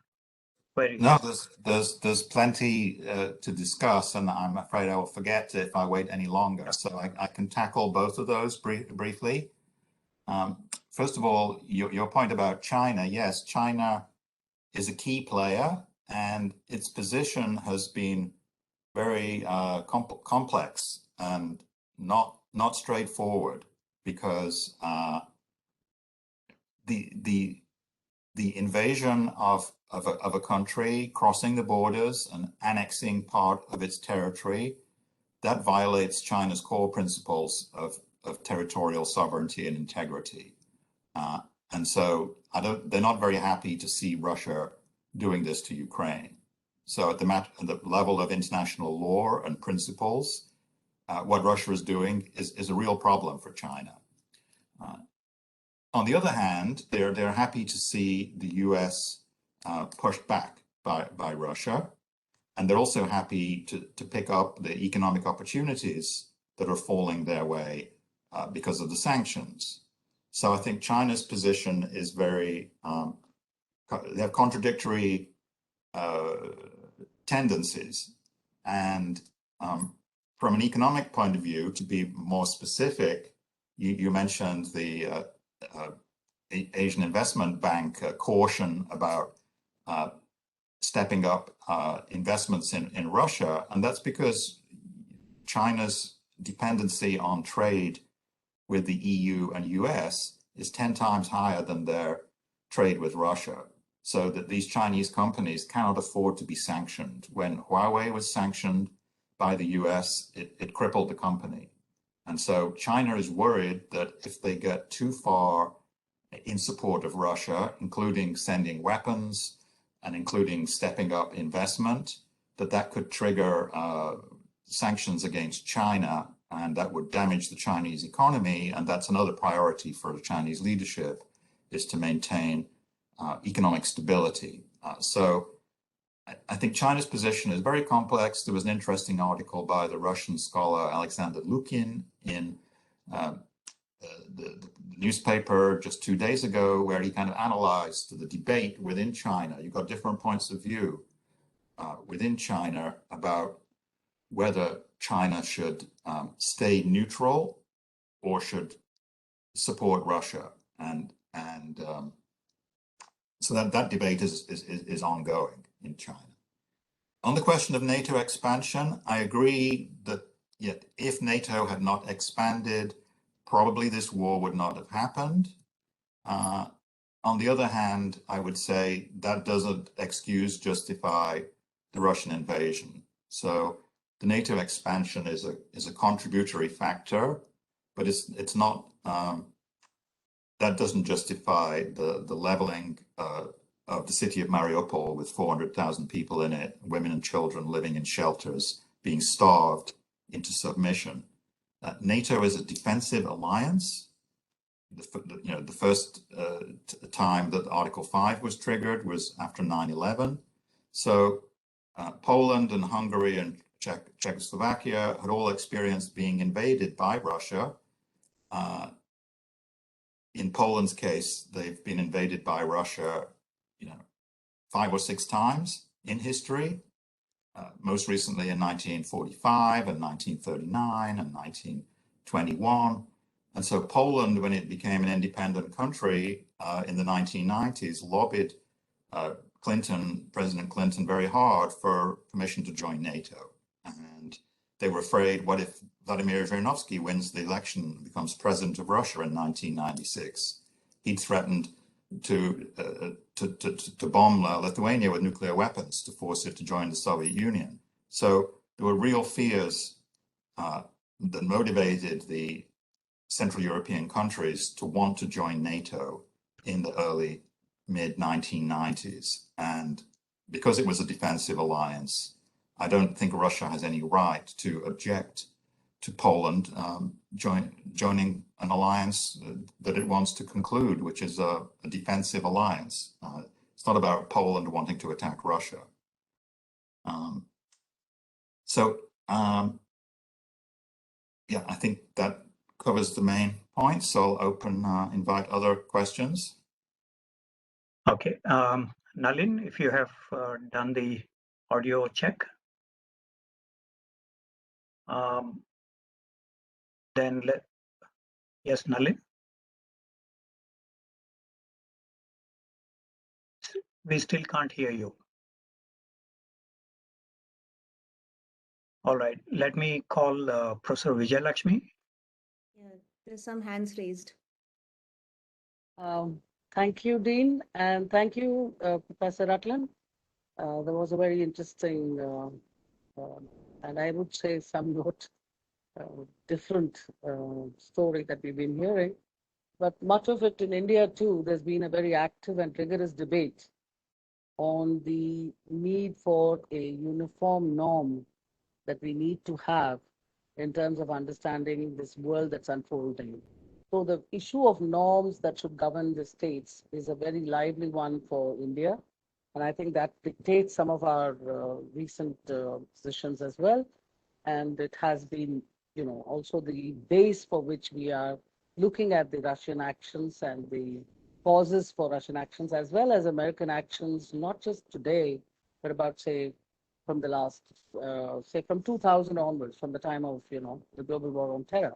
queries? No, there's plenty to discuss, and I'm afraid I will forget if I wait any longer. So I can tackle both of those briefly. First of all, your point about China. Yes, China is a key player, and its position has been very complex and not straightforward, because the invasion of a country, crossing the borders and annexing part of its territory, that violates China's core principles of territorial sovereignty and integrity. And so they're not very happy to see Russia doing this to Ukraine. So at the level of international law and principles, what Russia is doing is a real problem for China. On the other hand, they're happy to see the US pushed back by Russia, and they're also happy to pick up the economic opportunities that are falling their way because of the sanctions. So I think China's position is very, they have contradictory tendencies. And from an economic point of view, to be more specific, you mentioned the Asian Investment Bank caution about stepping up investments in Russia. And that's because China's dependency on trade with the EU and US is 10 times higher than their trade with Russia. So that these Chinese companies cannot afford to be sanctioned. When Huawei was sanctioned by the US, it crippled the company. And so China is worried that if they get too far in support of Russia, including sending weapons and including stepping up investment, that could trigger sanctions against China, and that would damage the Chinese economy. And that's another priority for the Chinese leadership, is to maintain economic stability. So I think China's position is very complex. There was an interesting article by the Russian scholar Alexander Lukin in the newspaper just 2 days ago, where he kind of analyzed the debate within China. You've got different points of view within China about whether China should stay neutral or should support Russia. And so that debate is ongoing in China. On the question of NATO expansion, I agree that if NATO had not expanded, probably this war would not have happened. On the other hand, I would say that doesn't justify the Russian invasion. So the NATO expansion is a contributory factor, but it's not. That doesn't justify the leveling of the city of Mariupol with 400,000 people in it, women and children living in shelters, being starved into submission. NATO is a defensive alliance. The first time that Article 5 was triggered was after 9/11. So Poland and Hungary and Czechoslovakia had all experienced being invaded by Russia. In Poland's case, they've been invaded by Russia, 5 or 6 times in history. Most recently in 1945 and 1939 and 1921. And so Poland, when it became an independent country in the 1990s, lobbied President Clinton very hard for permission to join NATO. And they were afraid, what if Vladimir Zhirinovsky wins the election and becomes president of Russia in 1996? He threatened to bomb Lithuania with nuclear weapons to force it to join the Soviet Union. So there were real fears that motivated the Central European countries to want to join NATO in the early mid-1990s. And because it was a defensive alliance, I don't think Russia has any right to object to Poland joining an alliance that it wants to conclude, which is a defensive alliance. It's not about Poland wanting to attack Russia. Yeah, I think that covers the main points. So I'll invite other questions. Okay, Nalin, if you have done the audio check, then yes, Nalin. We still can't hear you. All right, let me call Professor Vijayalakshmi. Yeah, there's some hands raised. Thank you, Dean, and thank you, Professor Rutland. That was a very interesting and I would say somewhat different story that we've been hearing. But much of it in India too, there's been a very active and rigorous debate on the need for a uniform norm that we need to have in terms of understanding this world that's unfolding. So the issue of norms that should govern the states is a very lively one for India. And I think that dictates some of our recent positions as well. And it has been, also the base for which we are looking at the Russian actions and the causes for Russian actions, as well as American actions, not just today, but about, say, from the last, from 2000 onwards, from the time of, the global war on terror.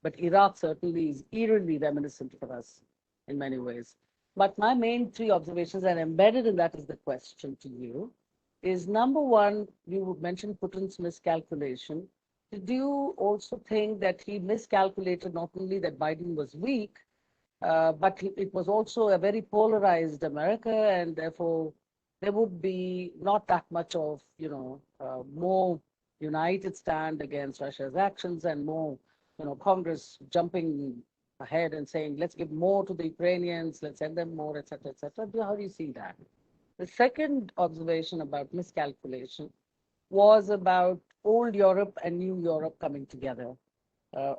But Iraq certainly is eerily reminiscent for us in many ways. But my main 3 observations, and embedded in that is the question to you, is number one, you mentioned Putin's miscalculation. Did you also think that he miscalculated not only that Biden was weak, but it was also a very polarized America, and therefore there would be not that much of, more united stand against Russia's actions and more, Congress jumping ahead and saying, let's give more to the Ukrainians, let's send them more, etc., etc. How do you see that? The second observation about miscalculation was about old Europe and new Europe coming together.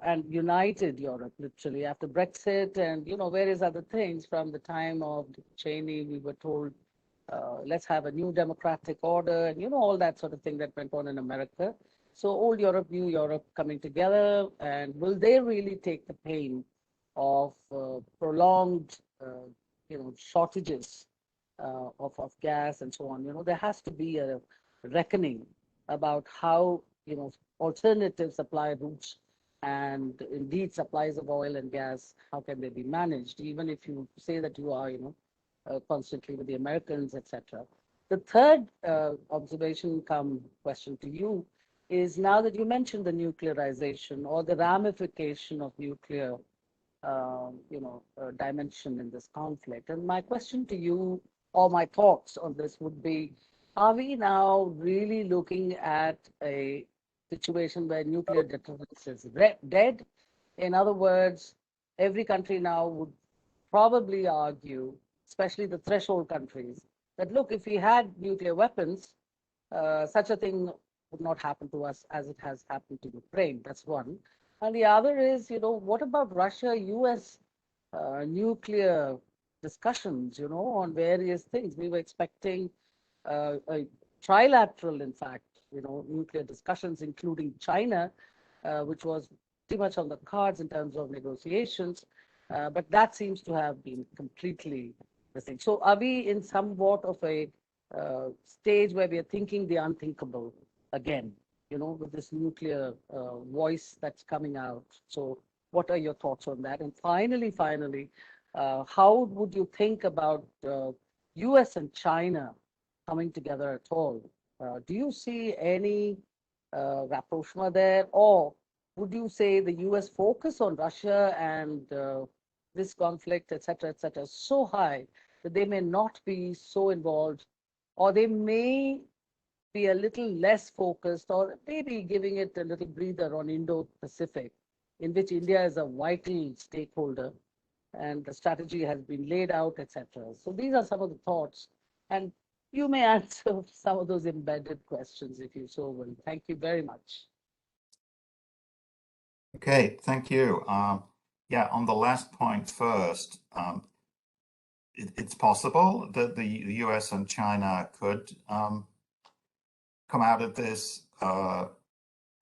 And united Europe, literally, after Brexit and, various other things. From the time of Cheney, we were told, let's have a new democratic order, and, all that sort of thing that went on in America. So old Europe, new Europe coming together, and will they really take the pain of prolonged, shortages of gas and so on? There has to be a reckoning about how, alternative supply routes and indeed supplies of oil and gas, how can they be managed, even if you say that you are, constantly with the Americans, etc. The third observation question to you is, now that you mentioned the nuclearization or the ramification of nuclear, dimension in this conflict. And my question to you, or my thoughts on this would be, are we now really looking at a situation where nuclear deterrence is dead? In other words, every country now would probably argue, especially the threshold countries, that look, if we had nuclear weapons, such a thing would not happen to us as it has happened to Ukraine. That's one. And the other is, what about Russia-US nuclear discussions, on various things? We were expecting a trilateral, in fact, nuclear discussions, including China, which was pretty much on the cards in terms of negotiations, but that seems to have been completely missing. So are we in somewhat of a stage where we are thinking the unthinkable again, with this nuclear voice that's coming out? So what are your thoughts on that? And finally, how would you think about US and China coming together at all? Do you see any rapprochement there, or would you say the US focus on Russia and this conflict, et cetera, so high that they may not be so involved, or they may be a little less focused, or maybe giving it a little breather on Indo-Pacific, in which India is a vital stakeholder and the strategy has been laid out, etc. So these are some of the thoughts, and you may answer some of those embedded questions if you so will. Thank you very much. Okay, thank you. Yeah, on the last point first, it's possible that the US and China could come out of this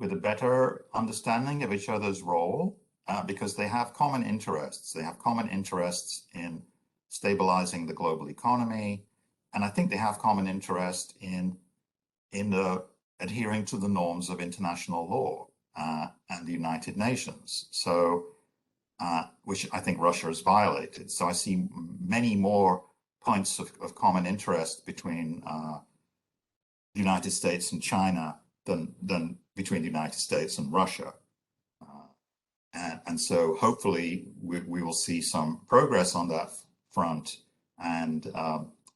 with a better understanding of each other's role, because they have common interests. They have common interests in stabilizing the global economy, and I think they have common interest in adhering to the norms of international law and the United Nations. So, which I think Russia has violated. So I see many more points of common interest between the United States and China than between the United States and Russia. And so hopefully we will see some progress on that front. And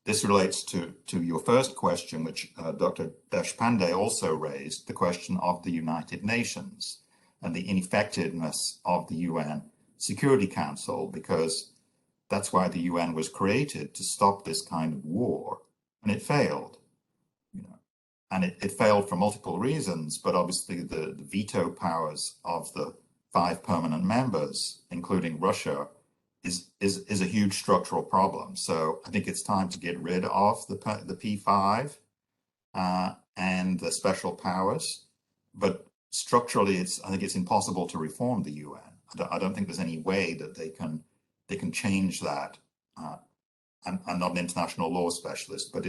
this relates to your first question, which Dr. Deshpande also raised, the question of the United Nations and the ineffectiveness of the UN Security Council, because that's why the UN was created, to stop this kind of war, and it failed. And it failed for multiple reasons, but obviously the veto powers of the 5 permanent members, including Russia, is a huge structural problem. So I think it's time to get rid of the P5 and the special powers. But structurally, I think it's impossible to reform the UN. I don't think there's any way that they can change that. I'm not an international law specialist, but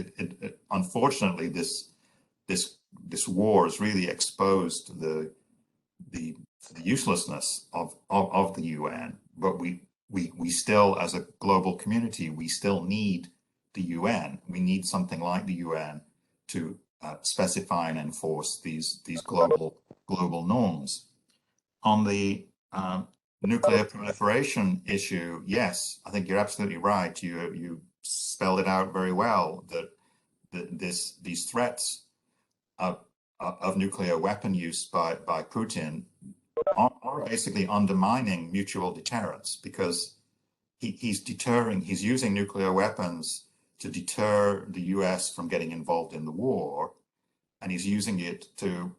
unfortunately this war has really exposed the uselessness of the UN. But we still, as a global community, we still need the UN. We need something like the UN to specify and enforce these global norms. On the nuclear proliferation issue, yes, I think you're absolutely right. You spelled it out very well, that these threats of nuclear weapon use by Putin are basically undermining mutual deterrence, because he's using nuclear weapons to deter the US from getting involved in the war, and he's using it to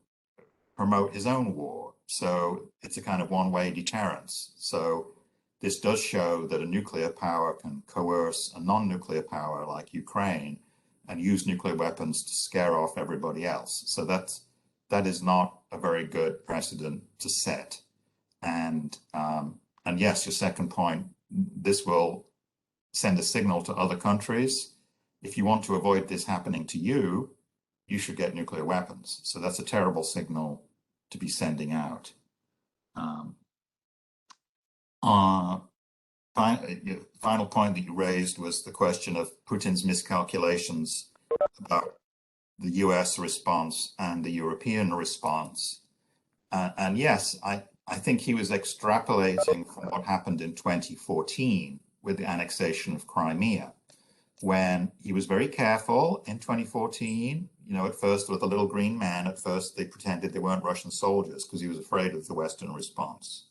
promote his own war. So it's a kind of one-way deterrence. So this does show that a nuclear power can coerce a non-nuclear power like Ukraine and use nuclear weapons to scare off everybody else. So that is not a very good precedent to set. And yes, your second point, this will send a signal to other countries. If you want to avoid this happening to you, you should get nuclear weapons. So that's a terrible signal to be sending out. Final point that you raised was the question of Putin's miscalculations about the US response and the European response. And yes, I think he was extrapolating from what happened in 2014 with the annexation of Crimea, when he was very careful in 2014. At first with the little green man, at first they pretended they weren't Russian soldiers because he was afraid of the Western response.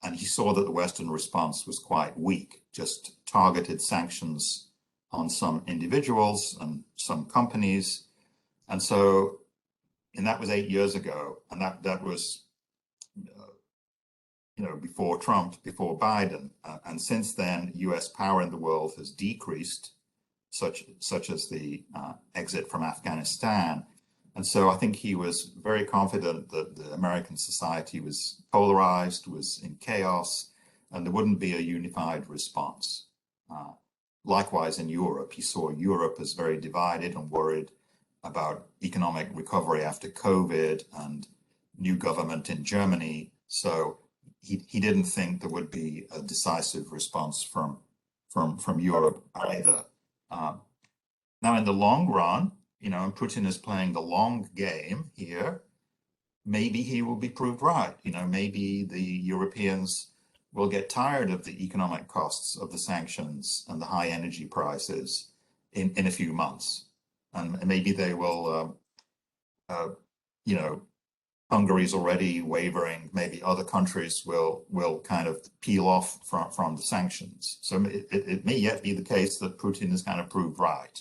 And he saw that the Western response was quite weak, just targeted sanctions on some individuals and some companies. And so, and that was 8 years ago, and that was, before Trump, before Biden. And since then, US power in the world has decreased, such as the exit from Afghanistan. And so I think he was very confident that the American society was polarized, was in chaos, and there wouldn't be a unified response. Likewise, in Europe, he saw Europe as very divided and worried about economic recovery after COVID and new government in Germany. So he didn't think there would be a decisive response from Europe either. Now, in the long run, and Putin is playing the long game here, maybe he will be proved right. Maybe the Europeans will get tired of the economic costs of the sanctions and the high energy prices in a few months. And maybe they will, Hungary's already wavering. Maybe other countries will kind of peel off from the sanctions. So it may yet be the case that Putin is kind of proved right.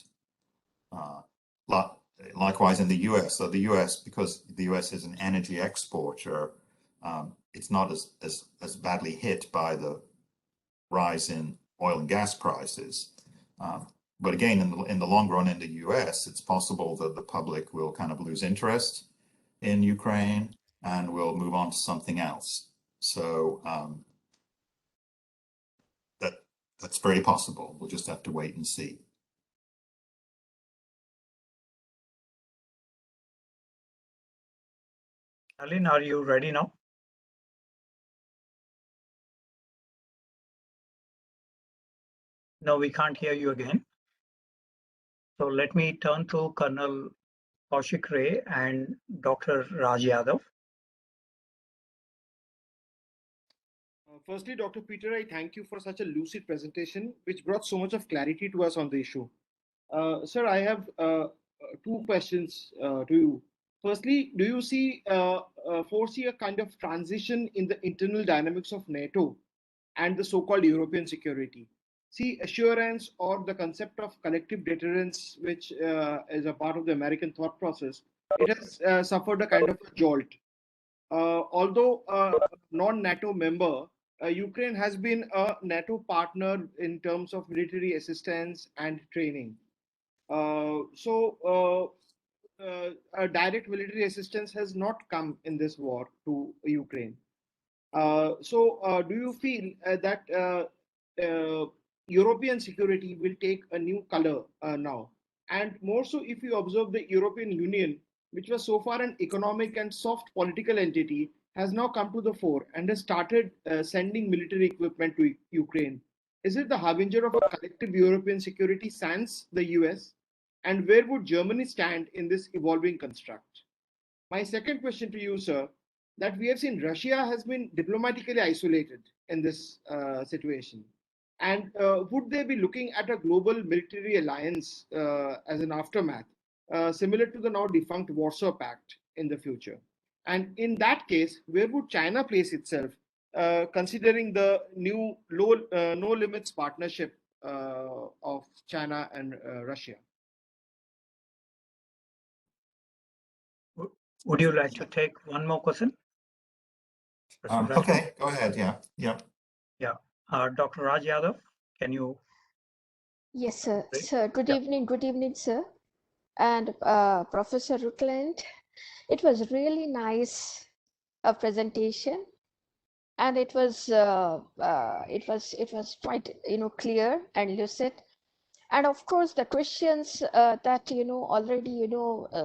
Likewise in the US. So the US, because the US is an energy exporter, it's not as badly hit by the rise in oil and gas prices. But again, in the long run in the US, it's possible that the public will kind of lose interest in Ukraine and will move on to something else. So that's very possible. We'll just have to wait and see. Aline, are you ready now? No, we can't hear you again. So let me turn to Colonel Kaushik Ray and Dr. Raj Yadav. Firstly, Dr. Peter, I thank you for such a lucid presentation, which brought so much of clarity to us on the issue. Sir, I have two questions to you. Firstly, do you foresee a kind of transition in the internal dynamics of NATO and the so-called European security? See, assurance or the concept of collective deterrence, which is a part of the American thought process, it has suffered a kind of a jolt. Although a non-NATO member, Ukraine has been a NATO partner in terms of military assistance and training. A direct military assistance has not come in this war to Ukraine. Do you feel that European security will take a new color now? And more so, if you observe the European Union, which was so far an economic and soft political entity, has now come to the fore and has started sending military equipment to Ukraine. Is it the harbinger of a collective European security sans the US? And where would Germany stand in this evolving construct? My second question to you, sir, that we have seen Russia has been diplomatically isolated in this situation. And would they be looking at a global military alliance as an aftermath, similar to the now defunct Warsaw Pact in the future? And in that case, where would China place itself, considering the new no limits partnership of China and Russia? Would you like to take one more question? Okay, go ahead. Yeah. Dr. Raj Yadav, can you? Yes, sir. Great. Sir, good evening, sir. And Professor Rutland, it was really nice presentation, and it was quite clear and lucid. And of course, the questions that already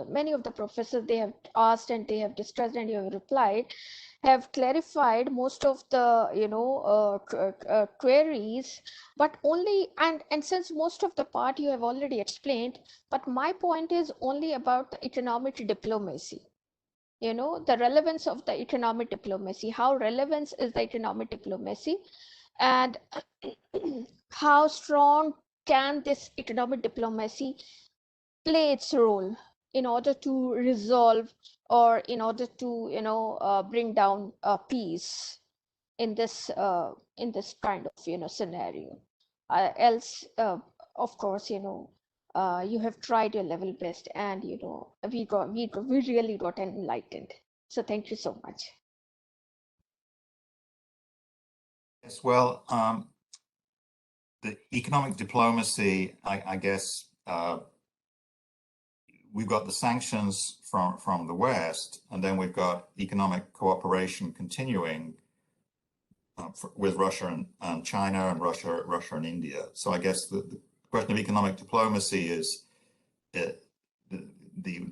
many of the professors, they have asked and they have discussed and you have replied, have clarified most of the queries, but only and since most of the part you have already explained, but my point is only about the economic diplomacy. The relevance of the economic diplomacy, how relevant is the economic diplomacy, and how strong can this economic diplomacy play its role in order to resolve or in order to bring down peace in this kind of scenario. Else, of course, you have tried your level best, and we really got enlightened. So thank you so much. Yes, well, the economic diplomacy, I guess, we've got the sanctions from the West, and then we've got economic cooperation continuing with Russia and China and Russia and India. So I guess the question of economic diplomacy is the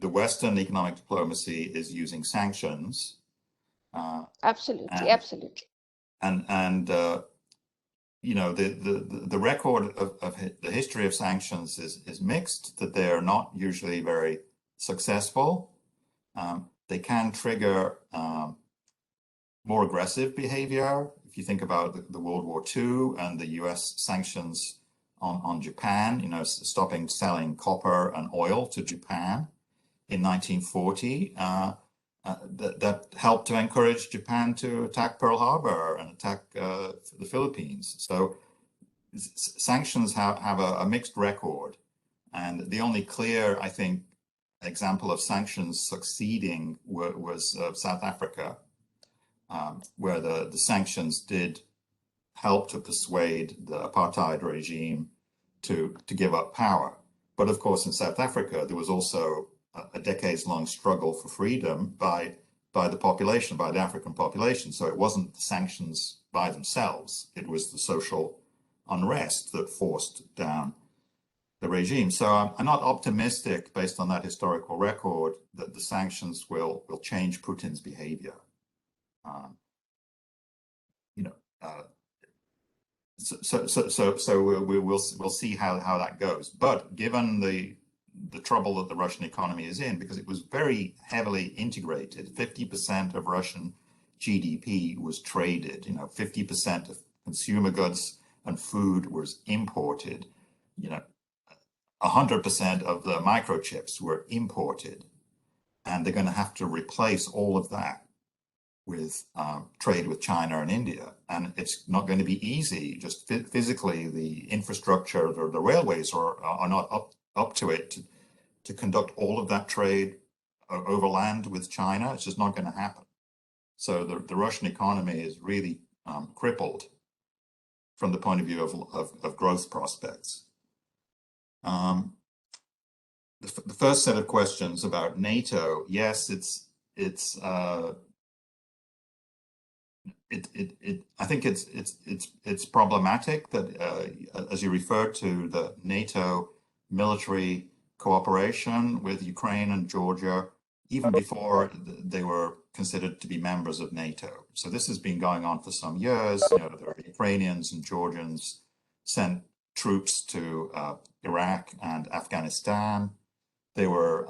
Western economic diplomacy is using sanctions. Absolutely, absolutely. And you know, the record of the history of sanctions is mixed, that they are not usually very successful. They can trigger more aggressive behavior. If you think about the World War II and the US sanctions on Japan, you know, stopping selling copper and oil to Japan in 1940, that helped to encourage Japan to attack Pearl Harbor and attack the Philippines. So sanctions have a mixed record. And the only clear, I think, example of sanctions succeeding was South Africa, where the sanctions did help to persuade the apartheid regime to give up power. But of course, in South Africa, there was also a decades-long struggle for freedom by the population, by the African population. So it wasn't the sanctions by themselves. It was the social unrest that forced down the regime. So I'm not optimistic, based on that historical record, that the sanctions will change Putin's behavior. You know, so we'll see how that goes. But given the trouble that the Russian economy is in, because it was very heavily integrated, 50% of Russian GDP was traded. You know, 50% of consumer goods and food was imported. You know, 100% of the microchips were imported, and they're going to have to replace all of that with trade with China and India. And it's not going to be easy. Just physically, the infrastructure, the railways are not up to it to conduct all of that trade overland with China. It's just not going to happen. So the Russian economy is really crippled from the point of view of growth prospects. The first set of questions about NATO, yes, I think it's problematic that, as you referred to, the NATO military cooperation with Ukraine and Georgia, even before they were considered to be members of NATO. So this has been going on for some years. You know, the Ukrainians and Georgians sent troops to Iraq and Afghanistan. They were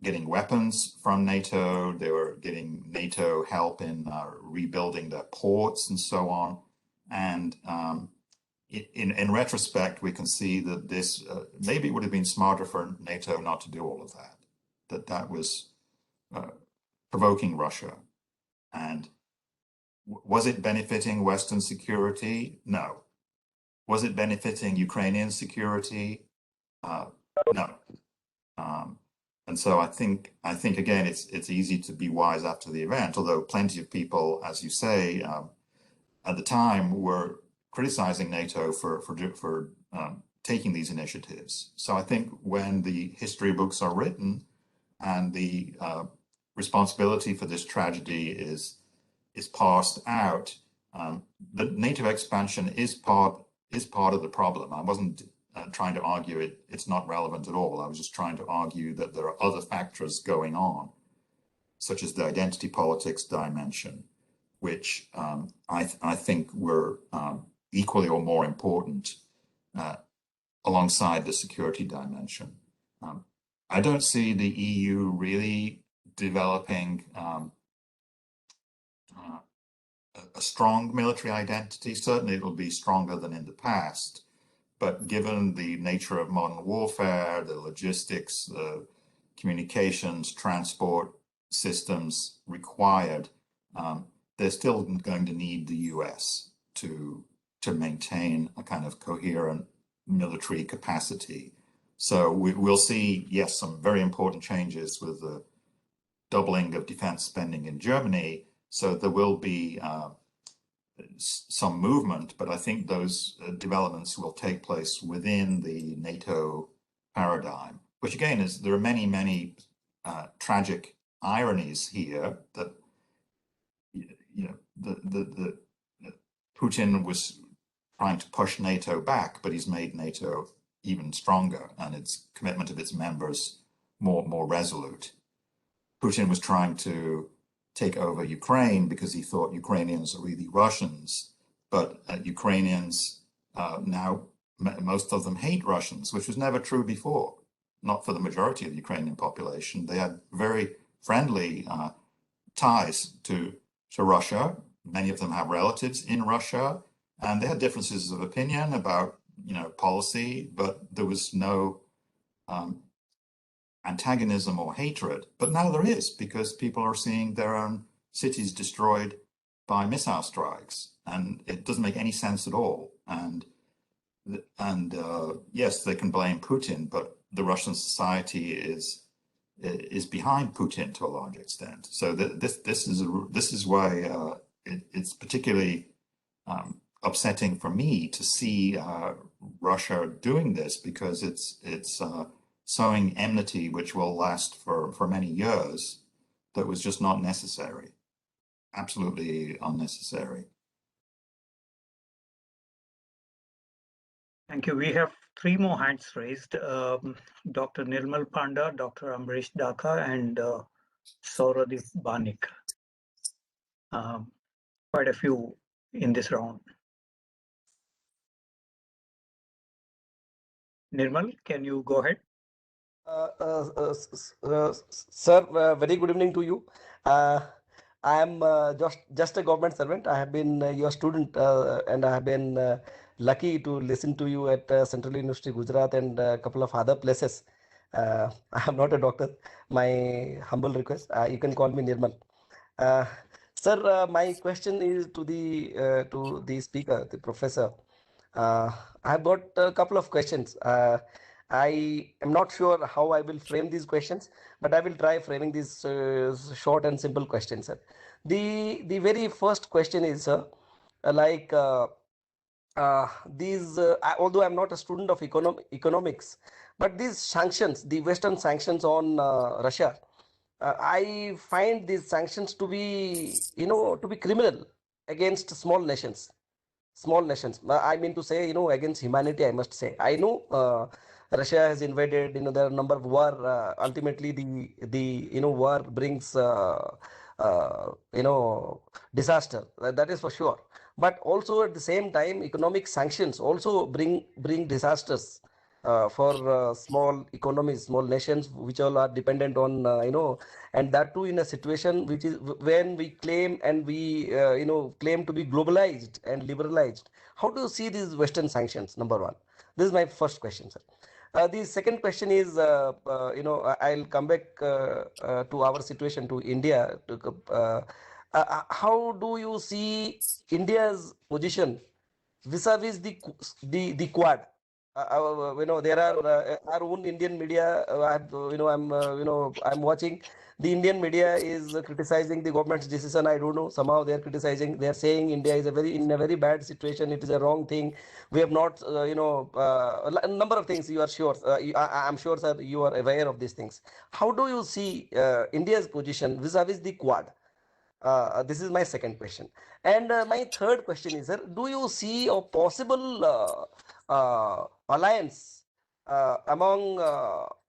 getting weapons from NATO. They were getting NATO help in rebuilding their ports and so on. And in retrospect, we can see that this maybe it would have been smarter for NATO not to do all of that. That was provoking Russia. And was it benefiting Western security? No. Was it benefiting Ukrainian security? No. And so I think again, it's easy to be wise after the event, although plenty of people, as you say, at the time were criticizing NATO for taking these initiatives. So I think when the history books are written and the responsibility for this tragedy is parsed out, the NATO expansion is part of the problem. I wasn't trying to argue it's not relevant at all. I was just trying to argue that there are other factors going on, such as the identity politics dimension, which I think were equally or more important alongside the security dimension. I don't see the EU really developing a strong military identity. Certainly it will be stronger than in the past. But given the nature of modern warfare, the logistics, the communications, transport systems required, they're still going to need the US to maintain a kind of coherent military capacity. So we'll see, yes, some very important changes with the doubling of defense spending in Germany. So there will be some movement, but I think those developments will take place within the NATO paradigm. which again is, there are many, many tragic ironies here that, you know, the Putin was trying to push NATO back, but he's made NATO even stronger and its commitment of its members more resolute. Putin was trying to take over Ukraine because he thought Ukrainians are really Russians, but Ukrainians now, most of them hate Russians, which was never true before, not for the majority of the Ukrainian population. They had very friendly ties to Russia. Many of them have relatives in Russia, and they had differences of opinion about, you know, policy, but there was no antagonism or hatred. But now there is, because people are seeing their own cities destroyed by missile strikes, and it doesn't make any sense at all. And yes, they can blame Putin, but the Russian society is behind Putin to a large extent. So this is why it's particularly upsetting for me to see Russia doing this, because it's sowing enmity which will last for many years, that was just not necessary, absolutely unnecessary. Thank you. We have 3 more hands raised. Dr. Nirmal Panda, Dr. Amrish Dhaka, and Sauradip Banik. Quite a few in this round. Nirmal, can you go ahead? Sir, very good evening to you. I am just a government servant. I have been your student, and I have been lucky to listen to you at Central University, Gujarat, and a couple of other places. I am not a doctor. My humble request, you can call me Nirmal. Sir, my question is to the speaker, the professor. I've got a couple of questions. I am not sure how I will frame these questions, but I will try framing these short and simple questions, sir. The very first question is, sir, like although I'm not a student of economics, but these sanctions, the Western sanctions on Russia, I find these sanctions to be, to be criminal against small nations. I mean to say, against humanity, I must say. I know Russia has invaded, there are a number of war. Ultimately, the war brings, disaster. That is for sure. But also at the same time, economic sanctions also bring disasters for small economies, small nations, which all are dependent on, and that too in a situation which is when we claim and we, claim to be globalized and liberalized. How do you see these Western sanctions? Number one. This is my first question, sir. The second question is, I'll come back to our situation, to India. How do you see India's position vis-a-vis the Quad? There are our own Indian media. I'm watching. The Indian media is criticizing the government's decision. I don't know. Somehow they are criticizing. They are saying India is in a very bad situation. It is a wrong thing. We have not, a number of things. You are sure. I'm sure, sir, you are aware of these things. How do you see India's position vis-a-vis the Quad? This is my second question. And my third question is, sir, do you see a possible alliance among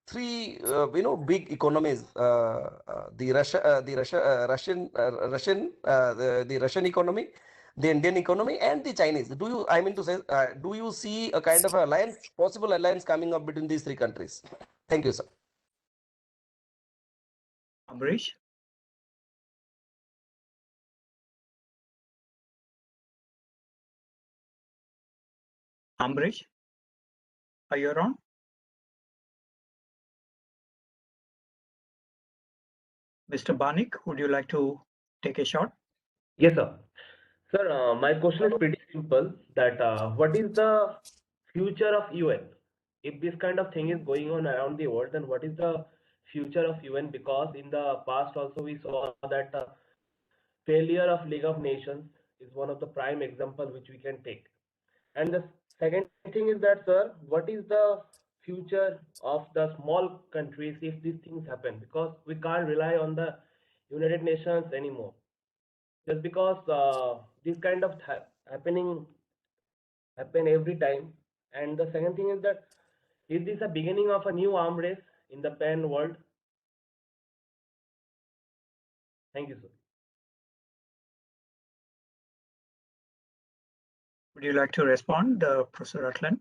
3, big economies, the Russian economy, the Indian economy, and the Chinese? I mean to say, do you see a kind of alliance, possible alliance coming up between these 3 countries? Thank you, sir. Amrish? Amrish, are you around? Mr. Banik, would you like to take a shot? Yes, sir. Sir, my question is pretty simple, that what is the future of UN? If this kind of thing is going on around the world, then what is the future of UN? Because in the past also we saw that failure of League of Nations is one of the prime example which we can take. And the second thing is that, sir, what is the future of the small countries if these things happen? Because we can't rely on the United Nations anymore. Just because this kind of happen every time. And the second thing is that, is this a beginning of a new arm race in the pan world? Thank you, sir. Would you like to respond, Professor Rutland?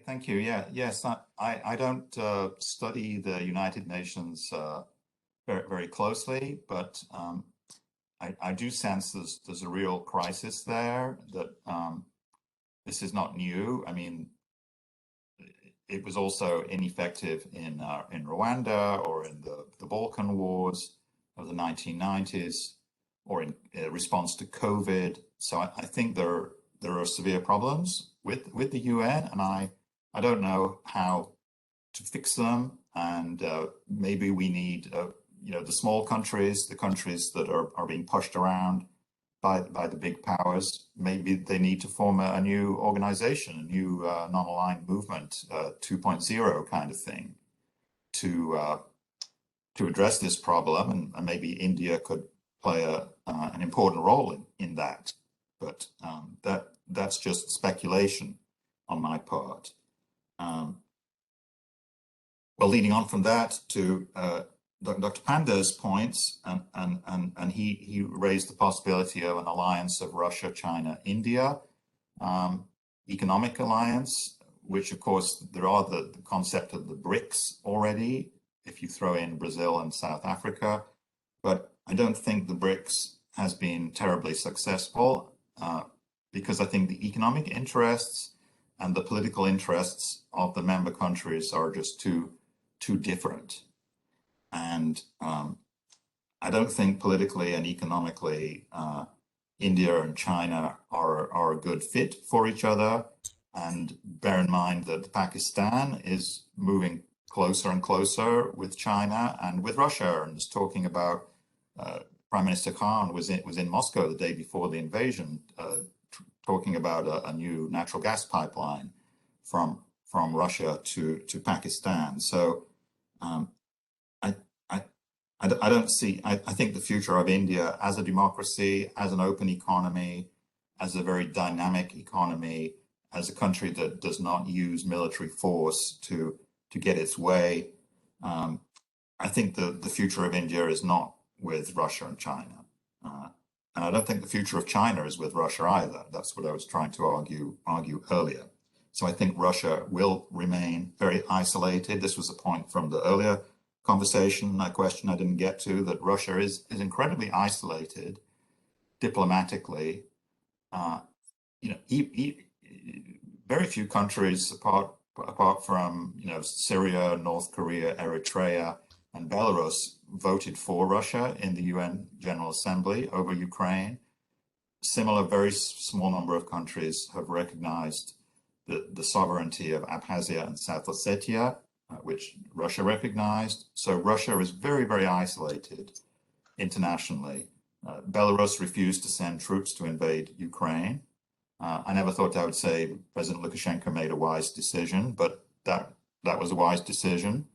Thank you. Yes, I don't study the United Nations very closely, but I do sense there's a real crisis there, that this is not new. I mean, it was also ineffective in Rwanda, or in the Balkan Wars of the 1990s, or in response to COVID. So I think there are severe problems with the UN, and I don't know how to fix them. And maybe we need the small countries, the countries that are being pushed around by the big powers. Maybe they need to form a new organization, a new non-aligned movement, 2.0 kind of thing, to address this problem. And maybe India could play an important role in that. But that's just speculation on my part. Well, leading on from that to Dr. Panda's points, and he raised the possibility of an alliance of Russia, China, India, economic alliance, which of course there are the concept of the BRICS already, if you throw in Brazil and South Africa. But I don't think the BRICS has been terribly successful, because I think the economic interests and the political interests of the member countries are just too different. And I don't think politically and economically India and China are a good fit for each other. And bear in mind that Pakistan is moving closer and closer with China and with Russia, and is talking about, Prime Minister Khan was in Moscow the day before the invasion, talking about a new natural gas pipeline from Russia to Pakistan. So I don't see, I think the future of India as a democracy, as an open economy, as a very dynamic economy, as a country that does not use military force to get its way, I think the future of India is not with Russia and China. And I don't think the future of China is with Russia either. That's what I was trying to argue earlier. So I think Russia will remain very isolated. This was a point from the earlier conversation, a question I didn't get to, that Russia is incredibly isolated diplomatically. Very few countries apart from Syria, North Korea, Eritrea, and Belarus voted for Russia in the UN General Assembly over Ukraine. Similar, very small number of countries have recognized the sovereignty of Abkhazia and South Ossetia, which Russia recognized. So Russia is very, very isolated internationally. Belarus refused to send troops to invade Ukraine. I never thought I would say President Lukashenko made a wise decision, but that was a wise decision.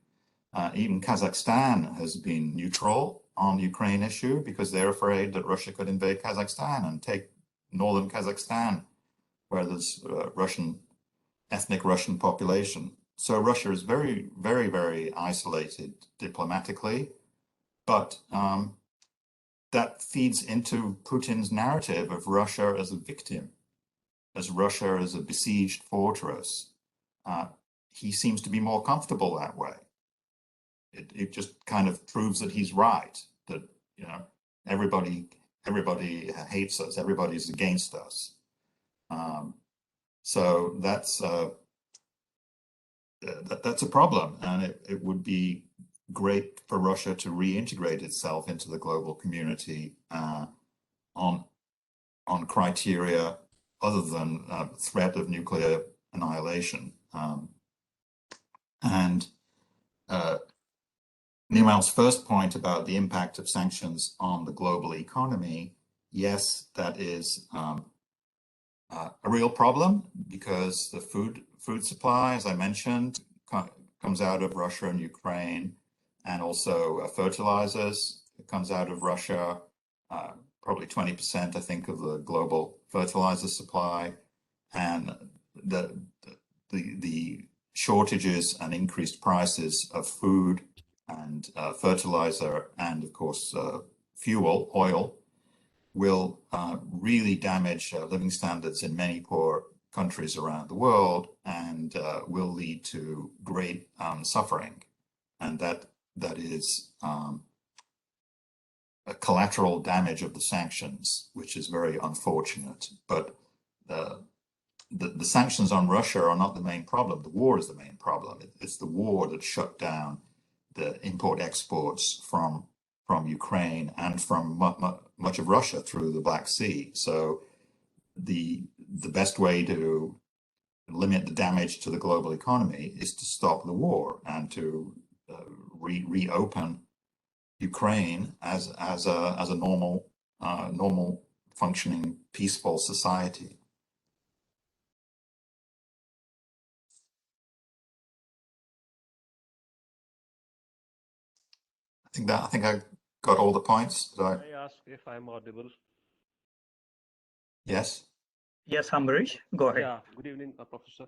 Even Kazakhstan has been neutral on the Ukraine issue because they're afraid that Russia could invade Kazakhstan and take northern Kazakhstan, where there's ethnic Russian population. So Russia is very, very, very isolated diplomatically, but that feeds into Putin's narrative of Russia as a victim, as Russia as a besieged fortress. He seems to be more comfortable that way. It just kind of proves that he's right, that everybody hates us, everybody's against us. So that's a problem, and it would be great for Russia to reintegrate itself into the global community on criteria other than threat of nuclear annihilation. And Nimal's first point about the impact of sanctions on the global economy, yes, that is a real problem because the food supply, as I mentioned, comes out of Russia and Ukraine, and also fertilizers. It comes out of Russia, probably 20%, I think, of the global fertilizer supply, and the shortages and increased prices of food and fertilizer and, of course, fuel, oil, will really damage living standards in many poor countries around the world, and will lead to great suffering. And that is a collateral damage of the sanctions, which is very unfortunate. But the sanctions on Russia are not the main problem. The war is the main problem. It's the war that shut down the import-exports from Ukraine and from much of Russia through the Black Sea. So the best way to limit the damage to the global economy is to stop the war and to reopen Ukraine as a normal functioning peaceful society. I think I got all the points. Can I ask if I'm audible? Yes. Yes, Ambarish, go ahead. Yeah, good evening, Professor.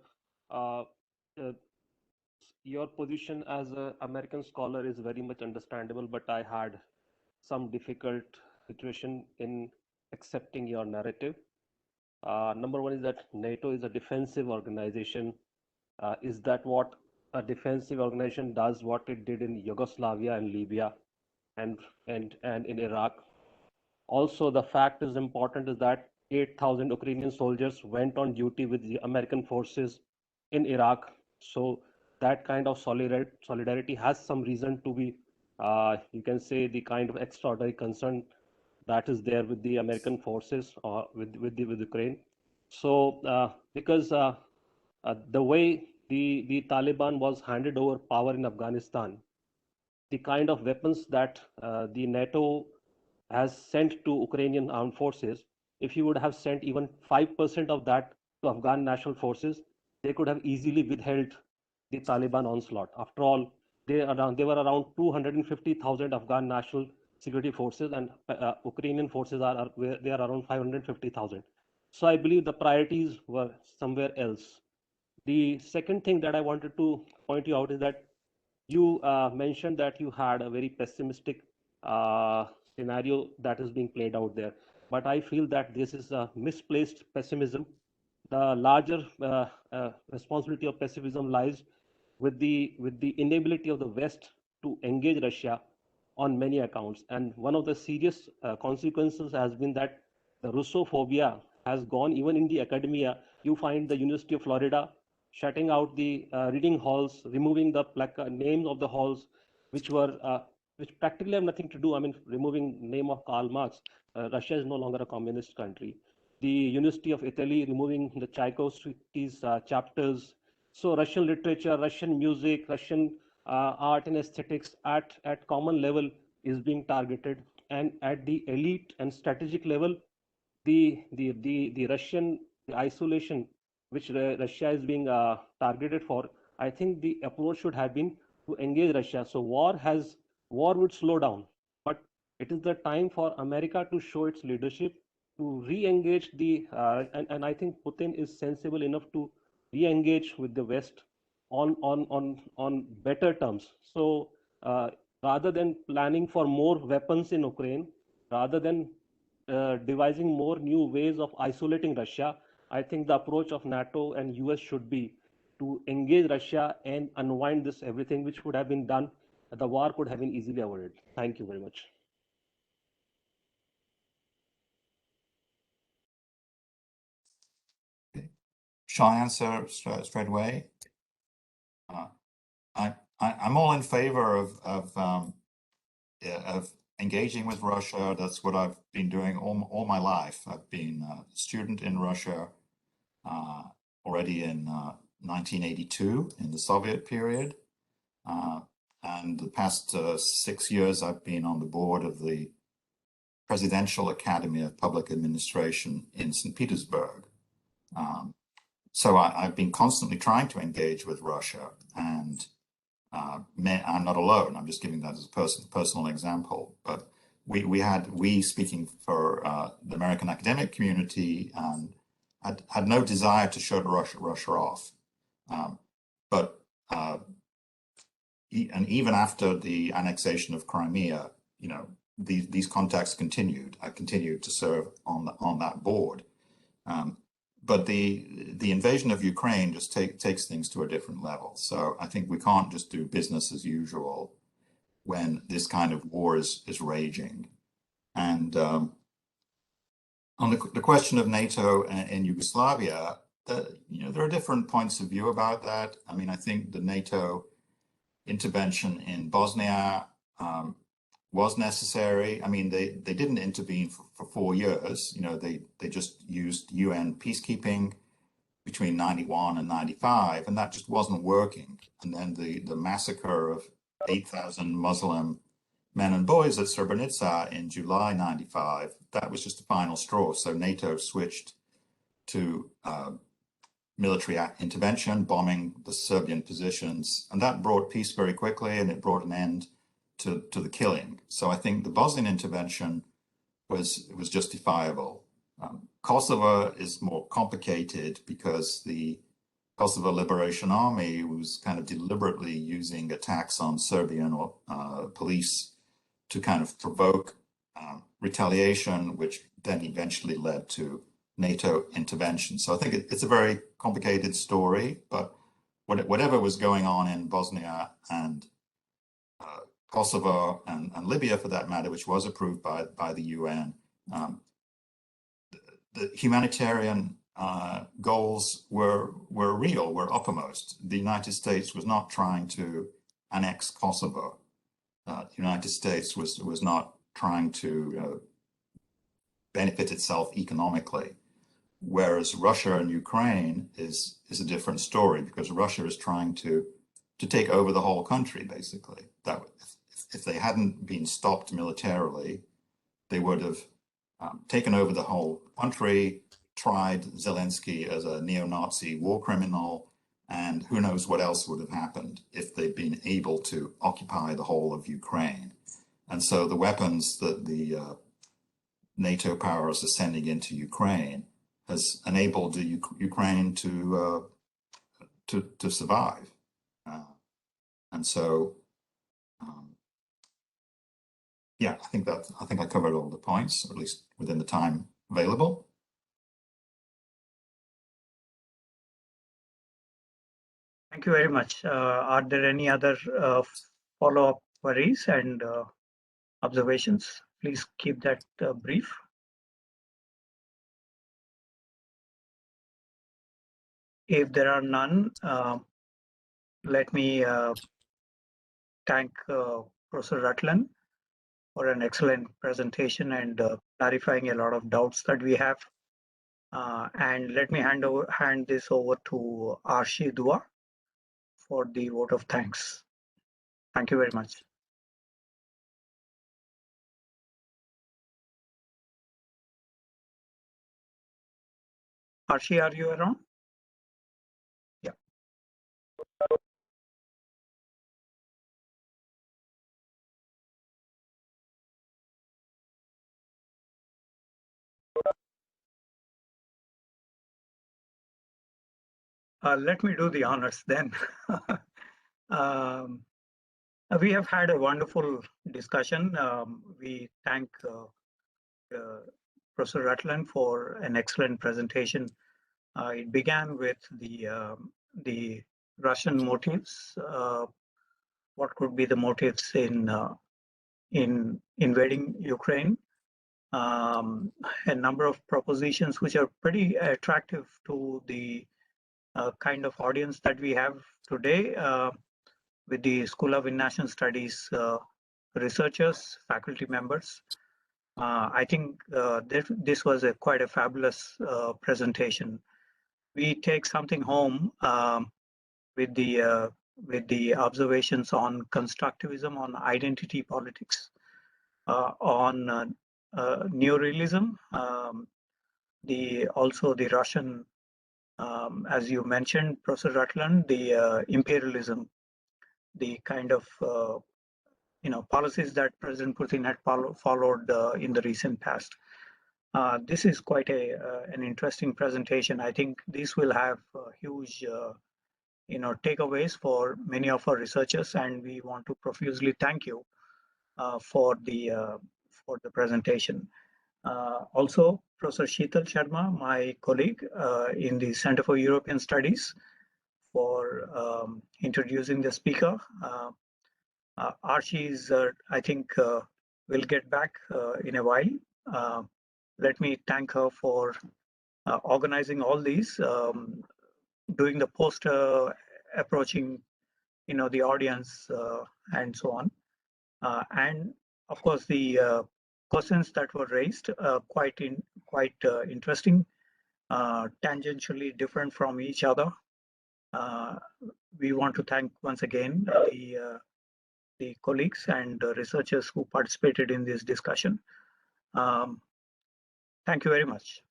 Your position as an American scholar is very much understandable, but I had some difficult situation in accepting your narrative. Number one is that NATO is a defensive organization. Is that what a defensive organization does, what it did in Yugoslavia and Libya and in Iraq? Also, the fact is important is that 8,000 Ukrainian soldiers went on duty with the American forces in Iraq. So that kind of solidarity has some reason to be, you can say, the kind of extraordinary concern that is there with the American forces or with Ukraine. So because the way the Taliban was handed over power in Afghanistan, the kind of weapons that the NATO has sent to Ukrainian armed forces, if you would have sent even 5% of that to Afghan national forces, they could have easily withheld the Taliban onslaught. After all, they were around 250,000 Afghan national security forces, and Ukrainian forces are around 550,000. So I believe the priorities were somewhere else. The second thing that I wanted to point you out is that you mentioned that you had a very pessimistic scenario that is being played out there. But I feel that this is a misplaced pessimism. The larger responsibility of pessimism lies with the inability of the West to engage Russia on many accounts. And one of the serious consequences has been that the Russophobia has gone even in the academia. You find the University of Florida shutting out the reading halls, removing the names of the halls, which practically have nothing to do. I mean, removing name of Karl Marx. Russia is no longer a communist country. The University of Italy removing the Tchaikovsky's chapters. So Russian literature, Russian music, Russian art and aesthetics at common level is being targeted, and at the elite and strategic level, the Russian isolation which Russia is being targeted for, I think the approach should have been to engage Russia. So war would slow down, but it is the time for America to show its leadership, to re-engage and I think Putin is sensible enough to re-engage with the West on better terms. So rather than planning for more weapons in Ukraine, rather than devising more new ways of isolating Russia, I think the approach of NATO and US should be to engage Russia and unwind this everything, which would have been done. The war could have been easily avoided. Thank you very much. Shall I answer straight away? I'm all in favor of engaging with Russia. That's what I've been doing all my life. I've been a student in Russia already in 1982 in the Soviet period. And the past 6 years, I've been on the board of the Presidential Academy of Public Administration in St. Petersburg. So I've been constantly trying to engage with Russia, and I'm not alone. I'm just giving that as a personal example. But we speaking for the American academic community, had no desire to shut Russia off. But and even after the annexation of Crimea, you know, these contacts continued. I continued to serve on that board. But the invasion of Ukraine just takes things to a different level. So I think we can't just do business as usual when this kind of war is raging. And on the question of NATO in Yugoslavia, you know, there are different points of view about that. I mean, I think the NATO intervention in Bosnia was necessary. I mean, they didn't intervene for 4 years. You know, they just used UN peacekeeping between 91 and 95, and that just wasn't working. And then the massacre of 8,000 Muslim men and boys at Srebrenica in July 95, that was just the final straw. So NATO switched to military intervention, bombing the Serbian positions, and that brought peace very quickly, and it brought an end to the killing. So I think the Bosnian intervention was justifiable. Kosovo is more complicated because the Kosovo Liberation Army was kind of deliberately using attacks on Serbian police to kind of provoke retaliation, which then eventually led to NATO intervention. So I think it's a very complicated story, but whatever was going on in Bosnia and Kosovo and Libya, for that matter, which was approved by the UN, the humanitarian goals were real, were uppermost. The United States was not trying to annex Kosovo. The United States was not trying to benefit itself economically. Whereas Russia and Ukraine is a different story, because Russia is trying to take over the whole country, basically. That if they hadn't been stopped militarily, they would have taken over the whole country, tried Zelensky as a neo-Nazi war criminal, and who knows what else would have happened if they'd been able to occupy the whole of Ukraine. And so the weapons that the NATO powers are sending into Ukraine has enabled the Ukraine to survive. And so, yeah, I think I covered all the points, or at least within the time available. Thank you very much. Are there any other follow-up queries and observations? Please keep that brief. If there are none, let me thank Professor Rutland for an excellent presentation and clarifying a lot of doubts that we have. And let me hand this over to Arshi Dua for the vote of thanks. Thank you very much. Arshi, are you around? Yeah. Let me do the honors then. We have had a wonderful discussion. We thank Professor Rutland for an excellent presentation. It began with the Russian motives. What could be the motives in invading Ukraine? A number of propositions which are pretty attractive to the kind of audience that we have today with the School of International Studies researchers, faculty members. I think this was quite a fabulous presentation. We take something home with the observations on constructivism, on identity politics, on neorealism, also the Russian As you mentioned, Professor Rutland, the imperialism, the kind of policies that President Putin had followed in the recent past. This is quite an interesting presentation. I think this will have huge takeaways for many of our researchers, and we want to profusely thank you for the presentation. Also, Professor Sheetal Sharma, my colleague in the Center for European Studies, for introducing the speaker. Archie is, I think, will get back in a while. Let me thank her for organizing all these, doing the poster, approaching, the audience, and so on. And of course, the questions that were raised, quite interesting, tangentially different from each other. We want to thank once again the colleagues and researchers who participated in this discussion. Thank you very much.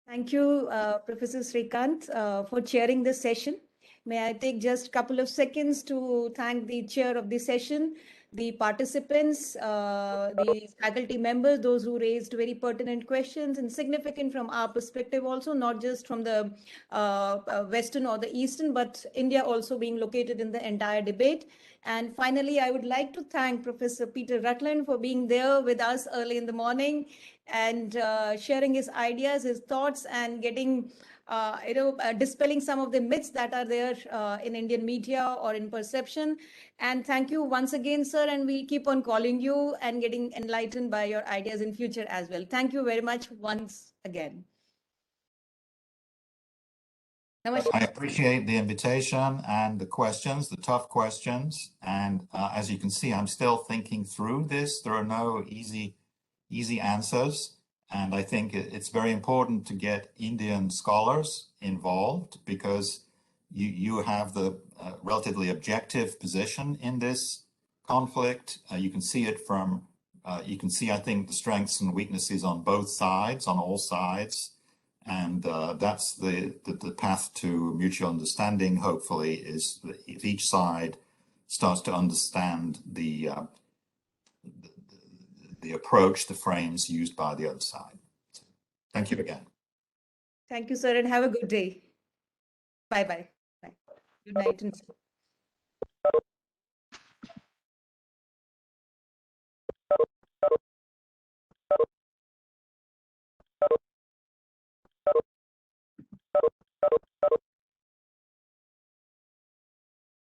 Thank you, Professor Srikant, for chairing this session. May I take just a couple of seconds to thank the chair of the session, the participants, the faculty members, those who raised very pertinent questions and significant from our perspective also, not just from the Western or the Eastern, but India also being located in the entire debate. And finally, I would like to thank Professor Peter Rutland for being there with us early in the morning and sharing his ideas, his thoughts, and getting dispelling some of the myths that are there in Indian media or in perception. And thank you once again, sir, and we'll keep on calling you and getting enlightened by your ideas in future as well. Thank you very much once again. Namaskar. I appreciate the invitation and the questions, the tough questions. And as you can see, I'm still thinking through this. There are no easy answers. And I think it's very important to get Indian scholars involved because you have the relatively objective position in this conflict. You can see it from, I think, the strengths and weaknesses on both sides, on all sides. And that's the path to mutual understanding, hopefully, is that if each side starts to understand the approach, the frames used by the other side. Thank you again. Thank you, sir, and have a good day. Bye-bye. Bye. Good night.